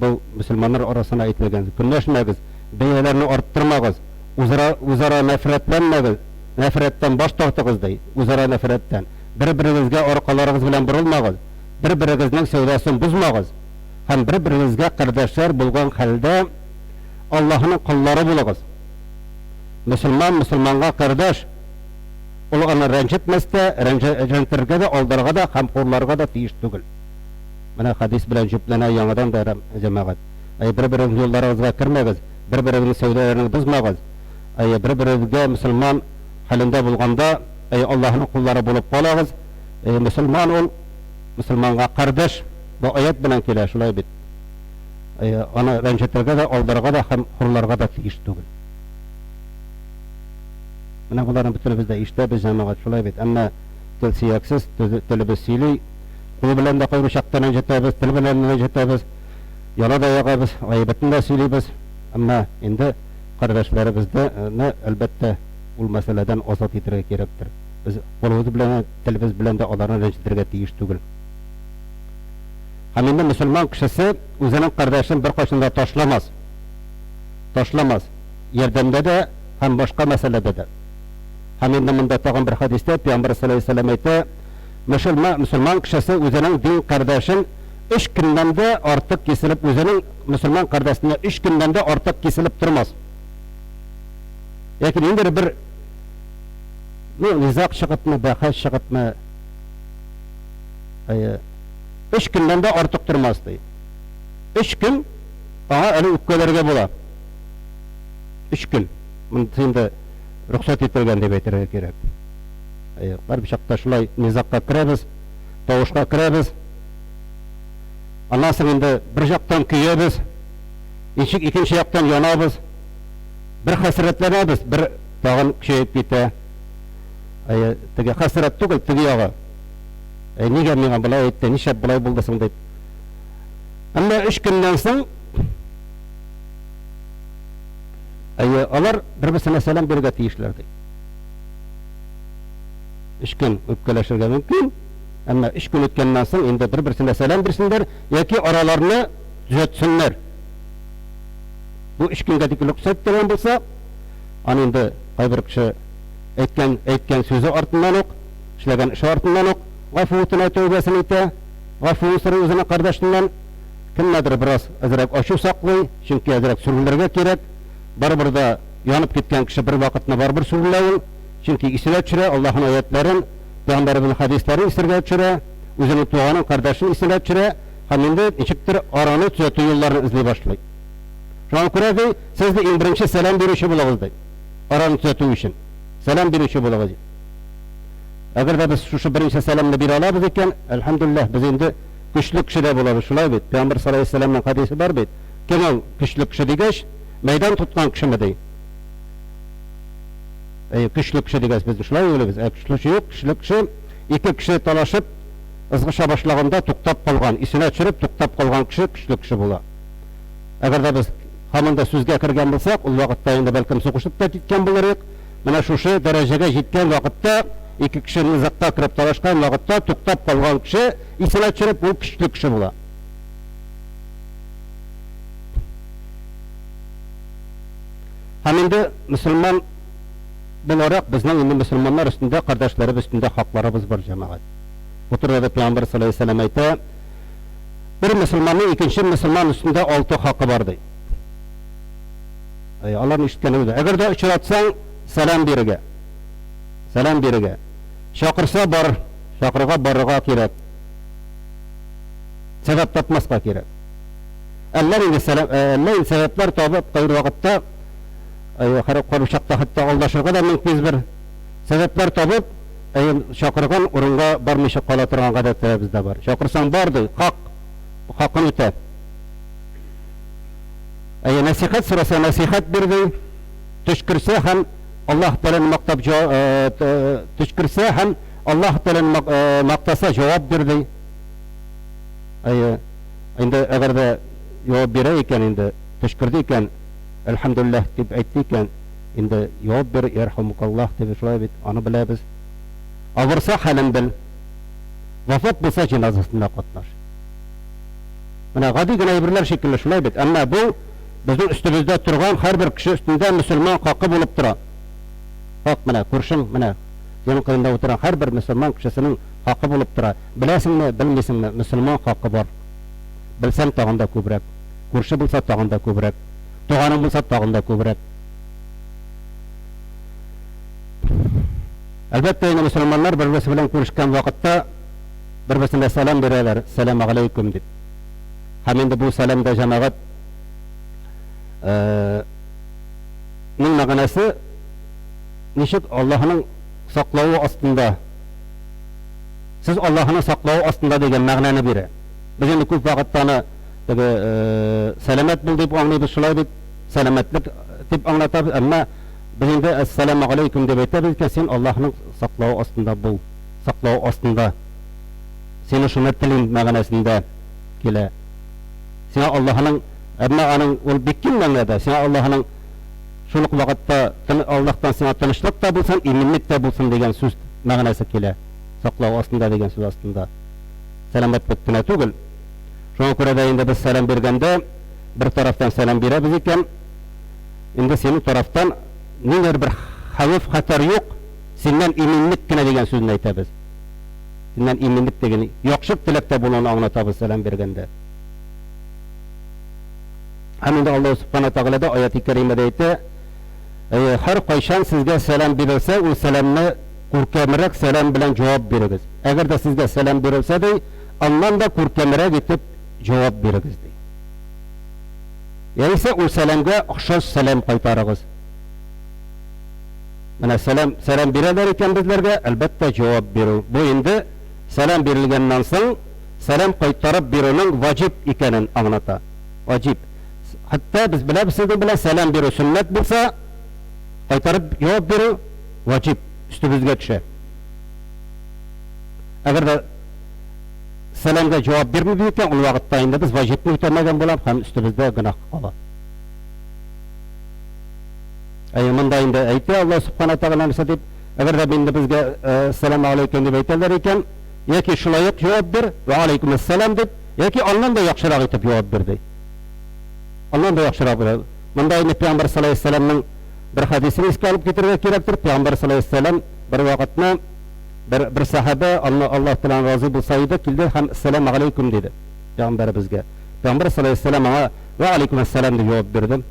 Бу мөселманнар арасында әйтелгән. Көнләшмәгез, бәяләрне арттырмагыз, үзара нәфрәтләнмәгез, нәфрәттән баш тартыгыз ди, үзара нәфрәттән. Бер-берегезгә аркаларыгыз белән борылмагыз, бер-берегезнең сәүдәсен бозмагыз. Һәм бер-берегезгә кардәшләр булган хәлдә Аллаһның куллары булыгыз. Мөселманга кардәш, ул аны рәнҗетмәстә, рәнҗетергә дә, алдарга да, һәм хурларга да тиеш түгел. Менә хадис белән җөпләнә яңадан да җәмәгать. Бер-берегез юлларыгызга кирмәгез, бер-берегезнең сәүдәләрен бозмагыз. Бер-берегезгә мөселман хәлендә булганда, Аллаһның куллары булып калагыз. Müslüman ol, Müslümanга kardeş, bu ayet bilen kele şulay bit. Ana rençeterge de, aldarga da, hem hurlarga da tigiş tugul. Buna bunların bütünü bizde işte biz cemaat şulay bit. Ama til siyaksız, tili biz sili, kulu bilen de kayru şaktan rençetebіз, til bilen rençetebіз, yola da yağabız, ayıbetin de siliyiz. Ama indi kardeşlerimizde ne elbette bu meseleden azat ettirmek gerektir. Biz kolumuz bilen, tilimiz bilen de onların rençeterge tigiş tugul. Haminde Müslüman kişisi özünün kardeşini bir koşunda taşlamaz. Taşlamaz. Yerdemde de hem başka meselede de. Haminde bunda tağın bir hadiste Peygamber sallallahu aleyhi ve sellem ayette Müslüman kişisi özünün din kardeşin 3 günden de artık kesilip özünün Müslüman kardeşine 3 günden de artık kesilip durmaz. Lakin indir bir nizak şıkıtma, bahas şıkıtma 3 günden de artık durmaz deyip. 3 gün daha öyle ükkelerge bola. 3 gün. Bunu şimdi ruhsat etilgen dep aytırga kerek. Bir şakta şulay nizakka kiremiz, doğuşka kiremiz. Ondan soň indi bir jaktan küyebіз, ikinci jaktan yanabız. Bir hasretlenebіз, bir tagın küçeyip kete. Tege hasret tugul tege yağı. Nege meňe bulay aýtdy, niçe bulay boldysyň deyip. Amma 3 günden soň alar bir-birisine selam berge tiýişler deyip. 3 gün öpkeleşirge mümkin. Ama 3 gün ötkenden soň indi bir-birisine selam bersinler yoki aralaryny düzeltsinler. Bu 3 günge dik ruhsat beren bolsa, ana indi gaýbir kişi aýtgan sözü artyndan ok, işlegen işi artyndan ok, gafutuna tövbesini ite, gafusunu özüne kardeşinden kimnedir biraz azrak aşu saklay, çünkü azrak sürgünlerge kerek, barbir da yanıp gitken kişi bir vakitine barbir sürgünleyin, çünkü isile çire Allah'ın ayetlerin, Peygamberimizin hadislerini isirge çire, özünün tuğanın kardeşini isile çire, haminde içiktir aranı tüzatı yollarını izley başlay. Şu an kuradi, siz de birinci selam berişi bulağız dey, aranı tüzatı için, selam berişi bulağız dey. Eğer de biz şu birinci selamını bir alabız eken, elhamdülillah biz indi güçlü kişi de bulabız, şulay bit. Peygamber sallallahu aleyhi ve sellem'in hadisi var bit. Kemal güçlü kişi digeş, meydan tutkan kişi mi dey? Güçlü kişi digeş biz şulay öyle biz. Güçlü kişi yok, güçlü kişi iki kişi talaşıp ızgışa başlaganda tuktap kalgan, isine çürüp tuktap kalgan kişi güçlü kişi bula. Eğer de biz hamında sözge kirgen bulsak, ul vakitte indi belkim sokuşup da gitken bularıq. Mana şu derecege jitken vakitte iki kişinin izakta kirip talaşkan vakitte tuktap kalgan kişi isine çürüp ul güçlü kişi bula. Haminde Müslüman bularak bizden indi Müslümanlar üstünde, kardeşleri üstünde haklarımız var cemaat. Bu turda Peygamber sallallahu aleyhi ve sellem ayta, bir Müslümanın ikinci Müslüman üstünde 6 hakkı vardı. Allah'ın işitkeni öyle. Eğer de uçuratsan selam berige. Selam berige. Şakırsa bar, şakırga barıga kerek. Sebep tapmaska kerek. Allah'ın sebepler tabip kayır vakitte koruşakta hatta aldaşırga da mümkün bir sebepler tabip şakırgan urunga barmışı kalatırgan kadar bizde var. Şakırsan bardı, hak, hakkını öte. Nasihat sırası nasihat berdi, tüşkürse hem Allah Teala'nın maktab tüşkürse hem Allah Teala'nın maktasa cevap berdi. Indi eğer de cevap bereyken indi tüşkürdeyken elhamdülillah dip aytdıyken indi cevap ber yerhamukallah deb şulay bit onu bilemiz. Ağırsa halin bil, vafat bulsa cenazasında katlar. Mana gadi gına birler şekilde şulay bit. Ama bu bizim üstümüzde turgan her bir kişi üstünde Müslüman hakkı bulup dura. Hak mana kurşun mana yanın kıyında oturan her bir Müslüman kişisinin hakkı bulup dura. Bilesin mi bilmesin mi Müslüman hakkı var. Bilsen tağında köbrek. Kurşu bulsa tağında köbrek. Tuğanın bulsa tağında köbrek. Elbette yine Müslümanlar birbirisi bilen görüşken vakitte birbirine selam verirler. Selamu aleyküm deyip. Haminde bu selamda cemaat manası nişik Allah'ın saklağı aslında Siz Allah'ın saklağı aslında деген мәгънәне бирә. Без инде күп вакыттаны сәламәт бул дип аңлыйбыз, шулай дип сәламәтлек дип аңлатабыз, әмма biz инде ассаламу алейкум дип әйтәбез икән, син Аллаһның саклауы астында бул, саклауы астында. Сине шуны телим мәгънәсендә килә. Сиңа Аллаһның, әмма аның ул бик киң мәгънәдә, сиңа Аллаһның шул ук вакытта Аллаһтан сиңа тынычлык та булсын, иминлек тә булсын дигән сүз мәгънәсе килә. Саклау астында дигән сүз астында. Сәламәт бөткенә түгел. Шуңа күрә дә инде без сәлам биргәндә бер тарафтан сәлам бирәбез икән, инде синең тарафтан ниндидер бер хәвеф, хәтәр юк, синнән иминлек кенә дигән сүзне әйтәбез. Синнән иминлек дигән яхшы теләктә булуын аңлатабыз сәлам биргәндә. Һәм инде Аллаһ Субханаһу Тәгалә дә аяты кәримәдә әйтә, һәр кайчан сезгә сәлам бирелсә, ул сәламны күркәмрәк сәлам белән җавап бирегез. Әгәр дә сезгә сәлам бирелсә дә, аннан да күркәмрәк итеп җавап бирегез ди. Яисә ул сәламгә охшаш сәлам кайтарыгыз. Менә сәлам бирәләр икән безләргә, әлбәттә җавап бирү. Бу инде сәлам бирелгәннән соң сәлам кайтарып бирүнең ваҗиб икәнен аңлата. Ваҗиб. Хәтта без беләбез, белән сәлам бирү сөннәт булса, кайтарып җавап бирү ваҗиб, üstübüzгә төшә. Әгәр дә сәламгә җавап бирмәбез икән, ул вакытта инде без ваҗибны үтәмәгән булабыз һәм üstüбездә гөнаһ кала. Монда инде әйтә Аллаһ Субханаһу Тәгалә дип, әгәр дә инде безгә сәлам алейкум дип әйтәләр икән, яки шулай ук җавап бир, ва алейкум ассалам дип, яки аннан да яхшырак итеп җавап бир ди. Аннан да яхшырак бир. Монда инде Пәйгамбәр саллаллаһу алейһи ва сәлламның bir hadisini iske alıp getirmeye gerektir. Peygamber sallallahu aleyhi ve sellem bir vakitne bir sahabe Allah Teala'nın razı bulsaydı kildi hem selamu aleyküm dedi Peygamber bizge. Peygamber sallallahu aleyhi ve sellem ona ve aleyküm selam diye cevap verdim.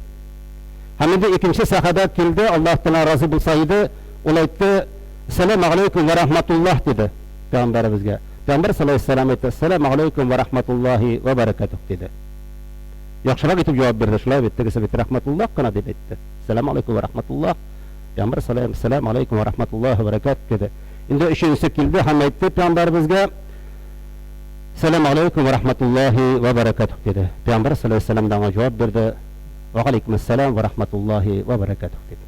Hem de ikinci sahabe kildi Allah Teala razı bulsaydı olaydı selamu aleyküm ve rahmetullah dedi Peygamber bizge. Peygamber sallallahu aleyhi ve sellem etti selamu aleyküm ve rahmetullahi ve berekatuh dedi. Yaxşırak etib cevap verdi. Şulay etdi ki sebet rahmetullah kana deb etdi. Selamu aleykum ve rahmetullah. Peygamber selamu aleykum ve rahmetullah ve berekat dedi. Indi üçüncüsü kildi hem etti Peygamber bizge selamu aleykum ve rahmetullahi ve berekatuh dedi. Peygamber sallallahu aleyhi ve sellem dana cevap verdi. Ve aleykum selam ve rahmetullahi ve berekatuh dedi.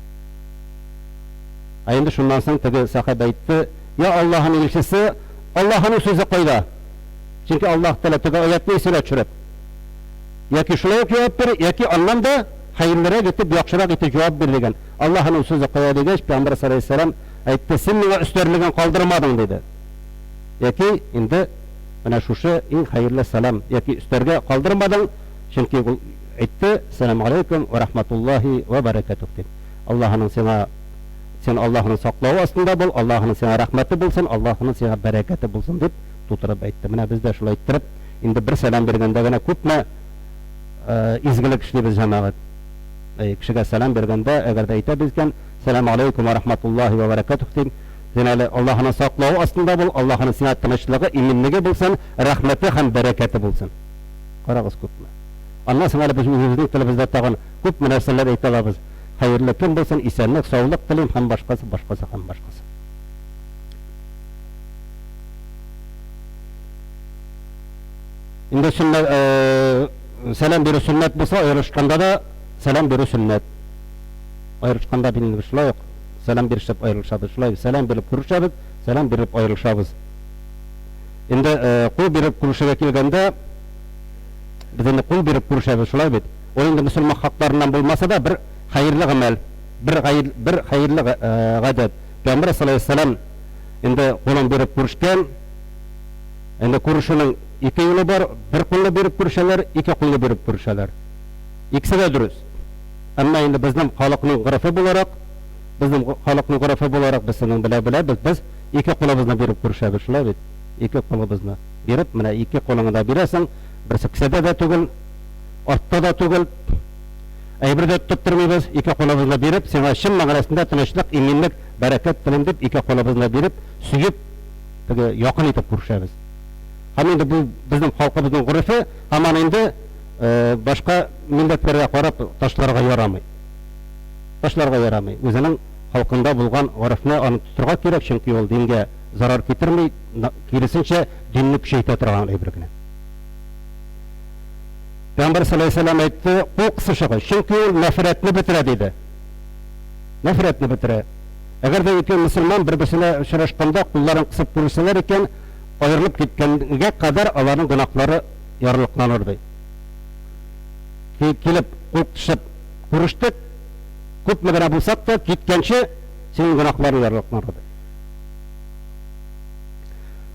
Indi şundan sonra tegi sahabe etti. Ya Allah'ın elçisi Allah'ın sözü koyda. Çünkü Allah Teala tegi ayetini söyle çürüp. Яки шулай җавап бир, яки аннан да хайырлырак итеп, яхшырак итеп җавап бир дигән. Аллаһның сүзе кая дигәч, Пәйгамбер саллаллаһу алейһи ва саллям әйтте, син миңа өстәрлеген калдырмадың диде. Яки инде менә шушы иң хайырлы салам, яки өстәргә калдырмадың, чөнки ул әйтте, салам алейкум ва рахматуллаһи ва баракатух дип. Аллаһның син Аллаһның саклауы астында бул, Аллаһның сиңа рәхмәте булсын, Аллаһның сиңа бәрәкәте булсын дип тутырып әйтте. Менә без дә шулай иттереп, инде бер салам бергәндә генә күпме izgilik işleybiz cemaat. Kişiye selam bergende eğer de ite bizken selamu aleykum ve rahmetullahi ve berekatuh diyeyim. Cenab-ı Allah'ın saklağı aslında bul, Allah'ın size tanışlığı, iminliği bulsun, rahmeti hem bereketi bulsun. Karağız küpme. Allah sana biz özümüzün televizde tağın küp münasırlar eytalabız. Hayırlı kim bulsun, isenlik, sağlık dileyim hem başkası hem başkası. İndi sünnet selam biri sünnet bulsa ayrışkanda da selam biri sünnet. Ayrışkanda bilinir şulay yok. Selam birişip ayrılışabız. Şulay selam birip kuruşabız, selam birip ayrılışabız. Indi kul birip kuruşaga kelgende bizde kul birip kuruşabız şulay bit. O indi Müslüman haklarından bulmasa da bir hayırlı amel, bir hayırlı gadet. Peygamber sallallahu aleyhi ve sellem indi kulun birip kuruşken indi kuruşunun İki yolu var, bir kulunu berip kuruşalar, iki kulunu berip kuruşalar. İkisi de dürüst. Ama şimdi bizim halkının gırafı bularak, biz senin bile biz iki kulumuzla berip kuruşalar. Şöyle bit, iki kulumuzla berip, mana iki kulunu da beresen, birisi kisede de tugul, ortada da tugul, aybir de tutturmayız, iki kulumuzla berip, sana şim mağarasında tanışlık, iminlik, bereket dilim deyip, iki kulumuzla berip, süyüp, yakın etip kuruşalar. Hem indi bu bizim halkımızın gurufı, hemen indi başka milletlerine karab taşlarga yaramay. Özünün halkında bulgan gurufunu anı tuturga gerek, çünkü ol dinge zarar getirmey, kirisinçe dinni küçeyte turgan bir güne. Peygamber sallallahu aleyhi ve sellem aytdı, bu kısışığı, çünkü o nefretini bitire dedi. Nefretini bitire. Eğer de iki Müslüman birbirine uçraşkanda kulların kısıp durursalar iken, ayrılıp gitkenine kadar onların günahları yarılıklanırdı. Kelip, kokuşup, kuruştuk, köpmegene bulsak da gitkençe senin günahları yarılıklanırdı.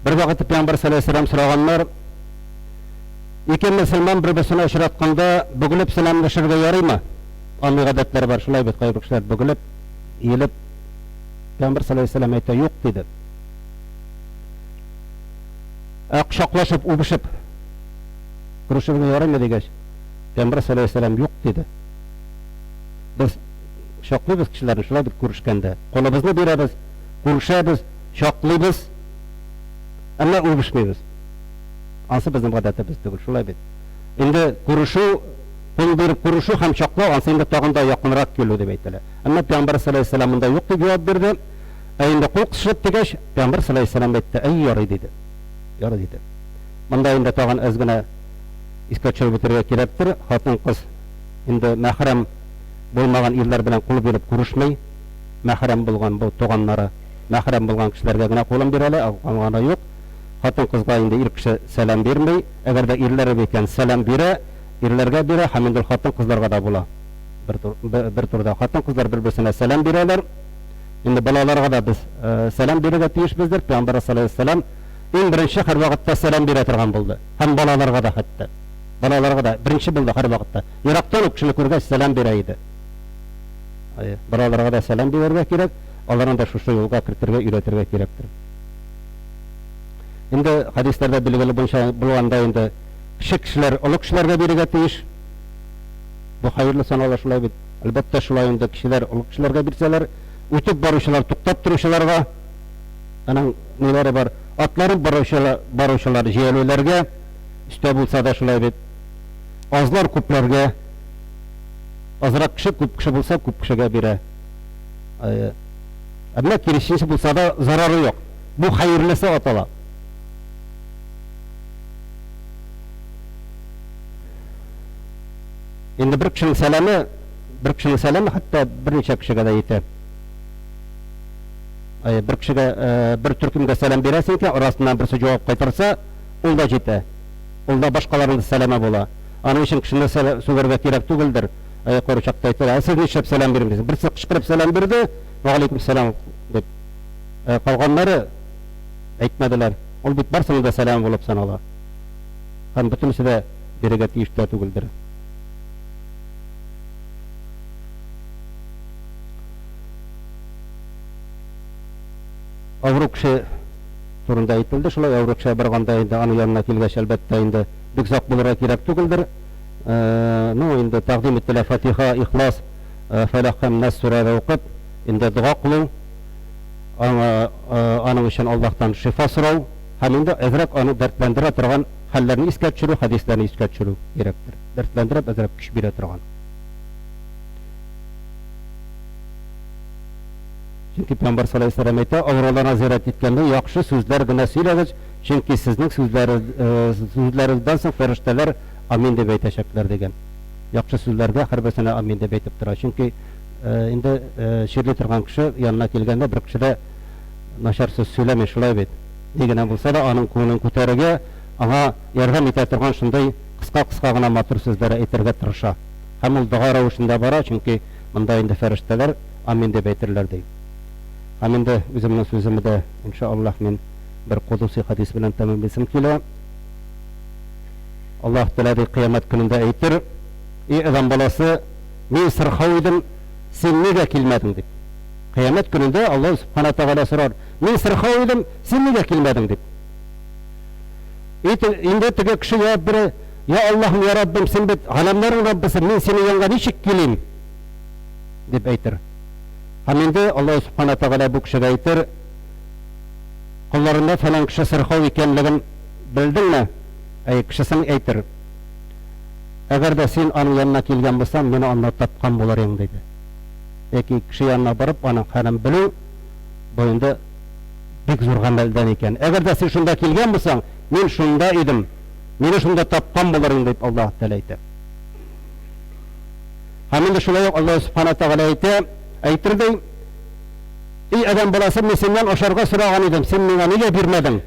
Bir vakit Peygamber sallallahu aleyhi ve sellem soraganlar, iki Müslüman birbirine uçratkanda bugülüp selamlaşırga yarayma. Anlı adetleri var, şulay bit kayıp kişiler bugülüp, iyilip, Peygamber sallallahu aleyhi ve sellem ayta yok dedi. Akşaklaşıp, ubuşup, kuruşurga yarayma degeç. Peygamber sallallahu aleyhi ve sellem yok dedi. Biz şaklıyız kişilerin şulay bit kuruşkanda. Kolumuzni beremiz, kuruşabız, şaklıyız, ama ubuşmayız. Ansı bizim adetimiz değil, şulay bit. Indi kuruşu, kul bir kuruşu hem şaklı, ansı indi tağında yakınırak geliyor deb aytdilar. Ama Peygamber sallallahu aleyhi ve sellem unda yok deb cevap berdi. Indi kul kışıp degeç, Peygamber sallallahu aleyhi ve sellem aytdi, ey yarı dedi. Yarı dedi. Bunda indi tağın özgüne iskaçır bitirge kerektir. Hatın kız indi mahrem bolmagan iller bilen kul berip kuruşmay, mahrem bolgan bu toğanlara, mahrem bolgan kişilerge gina kolun bereli, algana yok. Hatın kızga indi ilk kişi selam vermey, eğer de irleri beken selam bire, irlerge bire, hamindul hatın kızlarga da bula. Bir turda hatın kızlar birbirine selam bireler. Indi balalarga da biz selam berige tiyişbizdir. Peygamber sallallahu aleyhi ve sellem en birinci her vakitte selam bire turgan buldu. Hem balalarga da hatta. Balalarga da birinci buldu her vakitte. Irak'tan o kişini körge selam bireydi. Balalarga da selam berge kerek, onların da şu yolga kirtirge, üretirge kerektir. Indi hadislerde bilgili bulganda indi kişi kişiler, ulu kişilerge berige tiyiş. Bu hayırlı sanalar şulay bit. Elbette şulay indi kişiler, ulu kişilerge birseler, ütüp barışılar, tuktap duruşularga, anan neleri var, atların barışılar jiyelülerge, işte bulsa da şulay bit. Azlar kuplarge, azrak kişi, kup kişi bulsa kup kişiге bire. Ama kirişinci bulsa da zararı yok. Bu hayırlısı atala. Endi bir kişinin selamı hatta bir neçe kişiге de yeter. Bir kişiге, bir türkümge selam beresen ki, orasından birisi cevap qaytarsa, ol da jete. Ol da başkalarının selama bola. Anın için kişine söylерge kerek tugildir. Koruçakta aytır, siz neşep selam bermediniz. Birisi kışkırıp selam berdi, ve aleyküm selam dep. Kalganları aytmadılar. Ol bit barsının da selam bolup sanala. Hem bütünüsü de berege tiyişte tugildir. Avru kişi turunda aytıldı, şulay avru kişi barganda indi, anı yanına kelgeç elbette indi, büksak bulura kerek tugildir. Indi taqdim ettiler Fatiha, İhlas, Felak hem Nas surada okup, indi dua kılın, anın için Allah'tan şifa sorav, hem indi ezrek anı dertlendire turgan hallerini iskat çürü, hadislerini iskat çürü gerektir. Dertlendirip ezrek güç bire turgan. Çünkü Peygamber sallallahu aleyhi ve sellem aytdı, avralarına ziyaret etkenде yaxşı sözler gına söylegiz, çünkü sizin sözlerinizden soň ferişteler amin dep aytaşaklar degen. Yaxşı sözlerge her birisine amin dep aytıp tura. Çünkü indi şerli turgan kişi yanına kelgende bir kişi de naşar söz söyleme şulay bit. Degene bolsa da anın ko'nglin ko'tarige, anga yordam ete turgan şunday kıska gına matur sözleri aytırga tırışa. Hem ol dua ravuşunda bara, çünkü mında indi ferişteler amin dep aytırlar deyip. Amin de özümün sözümü de inşallah men bir kudusi hadis bilen tamamlasam kela. Allah Teala kıyamet gününde aytır, ey adam balası, men sırhav edim, sen nege kelmedin dep. Kıyamet gününde Allah Subhanahu Teala sorar, men sırhav edim, sen nege kelmedin dep. Indi tege kişi cevap bere, ya Allah'ım ya Rabbim, sen bit alemlerin Rabbisi, men senin yanına niçik keleyim dep aytır. Haminde Allah Subhanahu Teala bu kişiye aytır, kullarında falan kişi sırhav ekenligin bildin mi? Kişisini aytır. Eğer de sen anın yanına kelgen bolsan, meni anda tapkan bolarım dedi. Kişi yanına barıp anın halin bilin, boyunda бик зур гамәлдән икән. Әгәр дә син шунда килгән булсаң, мин шунда идем. Мине шунда тапкан булырың дип Аллаһ Тәгалә әйтә. Һәм инде шулай ук Аллаһ Субхана Тәгалә әйтә, әйтердәй, "И адам баласы, мин синнән ашарга сораган идем, син миңа нигә бирмәдең?"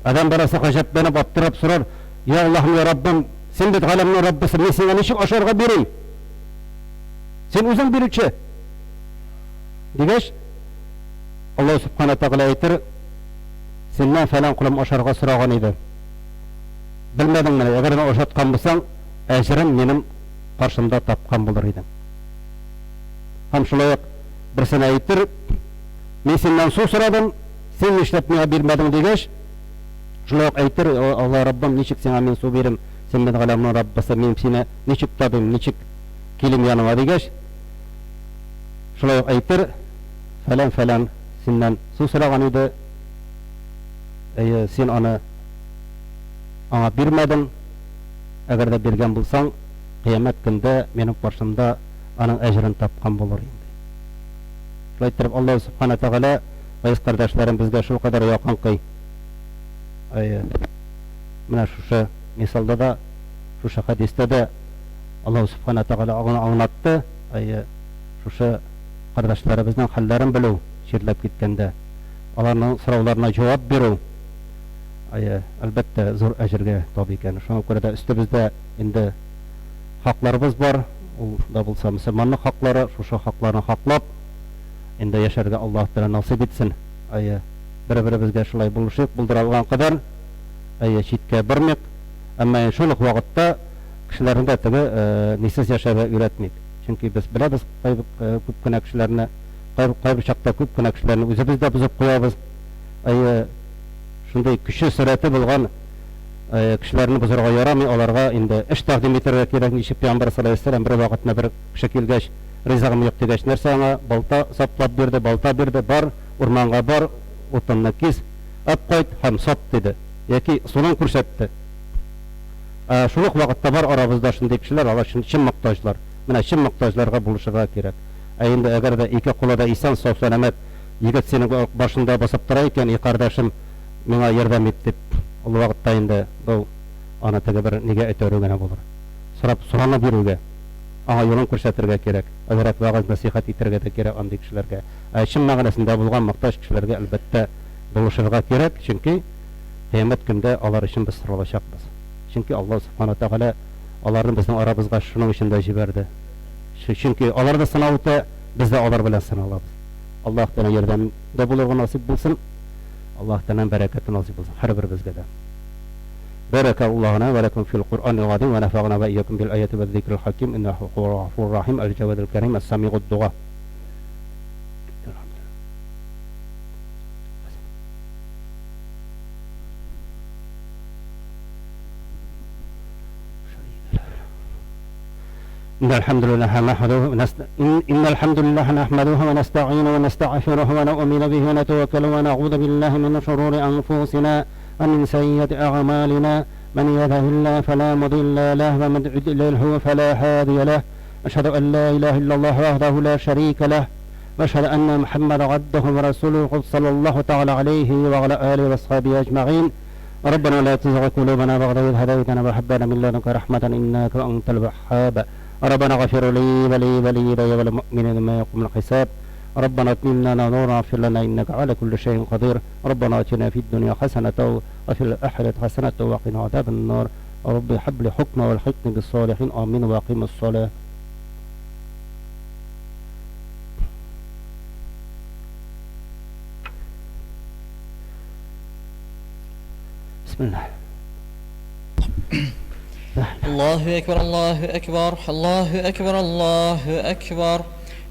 Адам баласы гаҗәпләнеп аптырап сорар, "Я Аллаһым, я Раббым, син бит галәмнең Раббысы, мин сиңа ничек ашарга бирим? Син үзең бирүче." Дигәч, Аллаһ Субхана Тәгалә әйтер, "Синнән фәлән кулым ашарга сораган иде. Белмәдеңме, әгәр мин ашаткан булсаң, әҗрен минем каршымда тапкан булыр идең." Һәм шулай ук берсенә әйтер, "Мин синнән су сорадым, син нишләп миңа бирмәдең?" дигәч, шулай ук әйтер, "Алла Раббым, ничек сиңа мин су бирим? Син бит галәмнең Раббысы, мин сине ничек табыйм, ничек килим яныма?" дигәч, шулай ук әйтер, "Фәлән синнән су сораган иде, син аны аңа бирмәдең. Әгәр дә биргән булсаң, кыямәт көндә минем каршымда аның әҗрен тапкан булыр инде." Шулай итеп Аллаһ Субхана Тәгалә гайз кардәшләрем безгә шул кадәр якынкый. Менә шушы мисалда да, шушы хадистә дә Аллаһ Субхана Тәгалә аңлатты. Шушы кардәшләребезнең хәлләрен белү, чирләп киткәндә, аларның сорауларына җавап бирү, әлбәттә зур әҗергә таби икән. Шуңа күрә дә өстебездә инде хакларыбыз бар. Ул да булса мөселманлык хаклары, шушы хакларны хаклап инде яшәргә Аллаһ Тәгалә насыйп итсен. Бер-беребезгә шулай булышып, булдыра алган кадәр читкә бирмик. Әмма шул ук вакытта кешеләрне дә теге нисез яшәргә өйрәтмик. Чөнки без беләбез, күп кенә кешеләрне, кайбер чакта күп кенә кешеләрне үзебез дә бузып куябыз. Шундай көчле сөрәте булган кешеләрне бузырга ярамый, аларга инде эш тәкъдим итәргә кирәк. Ничек Пәйгамбәр саллаллаһу алейһи ва сәллям бер вакытны бер кеше килгәч, ризыгым юк дигәч, нәрсә аңа балта саплап бирде, балта бирде, бар, урманга бар, утынны кис, ап кайт һәм сат диде. Яки суны күрсәтте. Шул ук вакытта бар арабызда шундый кешеләр, алар чын мохтаҗлар. Менә чын мохтаҗларга булышырга кирәк. Инде әгәр дә ике кулы да исән сау сәламәт, егет синең башында басып тора икән, "И кардәшем, миңа ярдәм ит" дип, ул вакытта инде бу аны теге бер нигә әйтәре генә булыр. Сораны бирүгә, аңа юлын күрсәтергә кирәк, азрак вагыз насихат итәргә дә кирәк андый кешеләргә. Чын мәгънәсендә булган мохтаҗ кешеләргә әлбәттә булышырга кирәк, чөнки кыямәт көндә алар өчен без соралачакбыз. Чөнки Аллаһ Субхана Тәгалә аларны безнең арабызга шуның өчен дә җибәрде. Чөнки аларда сынау үтә, без дә алар белән сыналабыз. Аллаһ Тәгалә ярдәмдә булырга насыйп булсын. Аллаһ Тәгалә бәрәкәте насыйп булсын һәрберебезгә дә. Баракаллаһу лана ва лакум фил Qur'анил азим ва нафa'ана ва iyyakum bil ayati ваз zikril hakim innahu ghafurur rahim al jawadul karim as-sami'ud du'a. إن الحمد لله نحمده ونستعينه ونستغفره ونؤمن به ونتوكل ونعوذ بالله من شرور أنفسنا ومن سيئات أعمالنا من يهده الله فلا مضل له ومن يضلل فلا هادي له أشهد أن لا إله إلا الله وحده لا شريك له وأشهد أن محمدا عبده ورسوله صلى الله تعالى عليه وعلى آله وصحبه أجمعين. ربنا لا تزغ قلوبنا بعد إذ هديتنا وهب لنا من لدنك رحمة إنك أنت الوهاب. ربنا اغفر لي ولي والمؤمنين ما يقوم الحساب. ربنا اتمنا نورنا واغفر لنا إنك على كل شيء قدير. ربنا اتنا في الدنيا حسنة وفي الآخرة حسنة وقنا عذاب النار. رب هب لي حكما والحقني بالصالحين آمين وأقيم الصلاة. بسم الله. الله أكبر الله أكبر الله أكبر الله أكبر.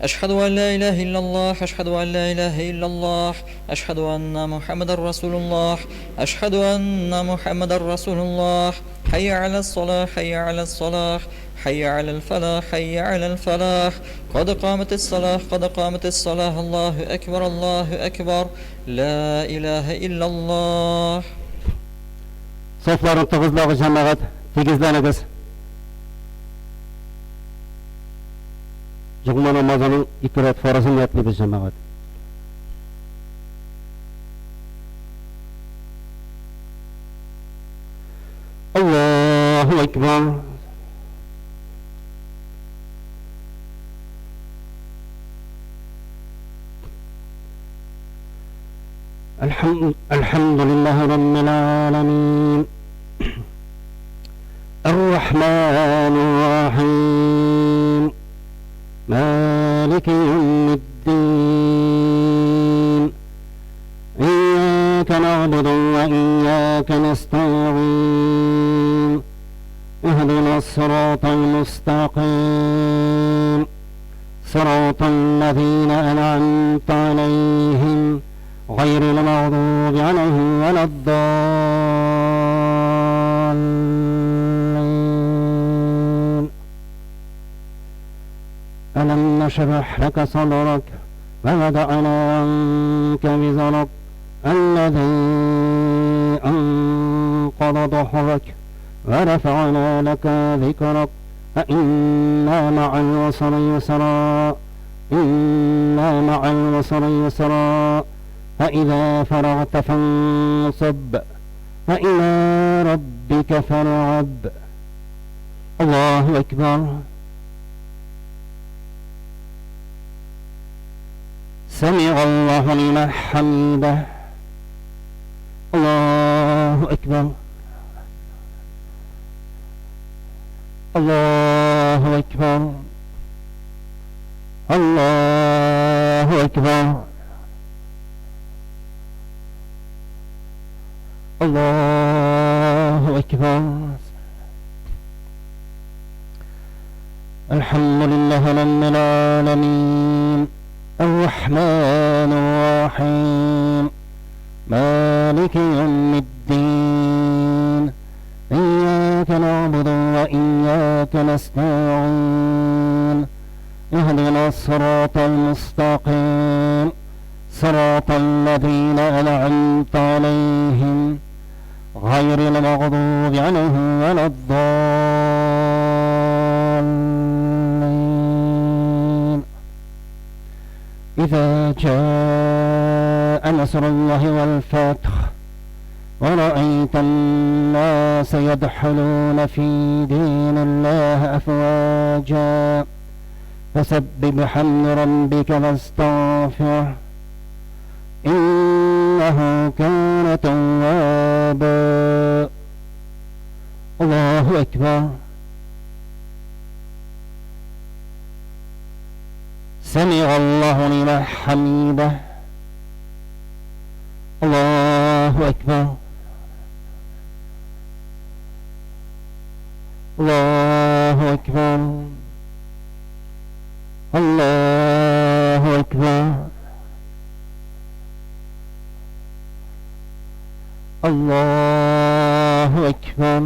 أشهد أن لا إله إلا الله أشهد أن لا إله إلا الله أشهد أن محمد رسول الله أشهد أن محمد رسول الله. حي على الصلاة حي على الصلاة حي على الفلاح حي على الفلاح. قد قامت الصلاة قد قامت الصلاة. الله أكبر الله أكبر. لا إله إلا الله. Sofların tığızlağı cemaat tegizlənəgiz. Cuma namazının 2 rəkat farzını yatlıbız cemaat. الله أكبر. الحمد لله رب العالمين الرحمن الرحيم مالك يوم الدين إياك نعبد وإياك نستعين اهدنا الصراط المستقيم صراط الذين أنعمت عليهم غير المغضوب عليهم ولا الضالين. ألم نشرح لك صدرك ووضعنا عنك وزرك الذي أنقض ظهرك ورفعنا لك ذكرك فإن مع العسر يسرا إن مع العسر يسرا فإذا فرغت فانصب وإلى ربك فارغب. الله أكبر. سمع الله لمن حمده. الله أكبر. الله أكبر. الله أكبر. الله أكبر. الحمد لله رب العالمين الرحمن الرحيم مالك يوم الدين إياك نعبد وإياك نستعين اهدنا الصراط المستقيم صراط الذين أنعمت عليهم غير المغضوب عليهم ولا الضالين. إذا جاء نصر الله والفتح ورأيت الناس يدخلون في دين الله أفواجا فسبح بحمد ربك واستغفره إنه كان توابا. الله أكبر. سمع الله لمن حمده. الله أكبر. الله أكبر. الله أكبر. الله أكبر.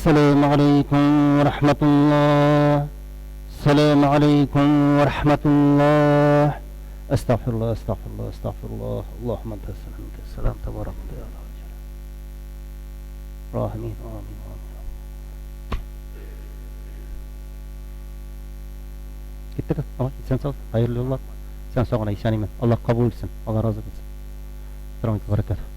السلام عليكم ورحمة الله. السلام عليكم ورحمة الله. أستغفر الله أستغفر الله أستغفر الله. اللهم أنت السلام أنت السلام تبارك يا الله. آمين آمين آمين. Gitti kız ama sen sağ ol. Hayırlı yollar. Sen sağ ol. İşani men. Allah kabul etsin. Allah razı olsun. Selamun aleyküm.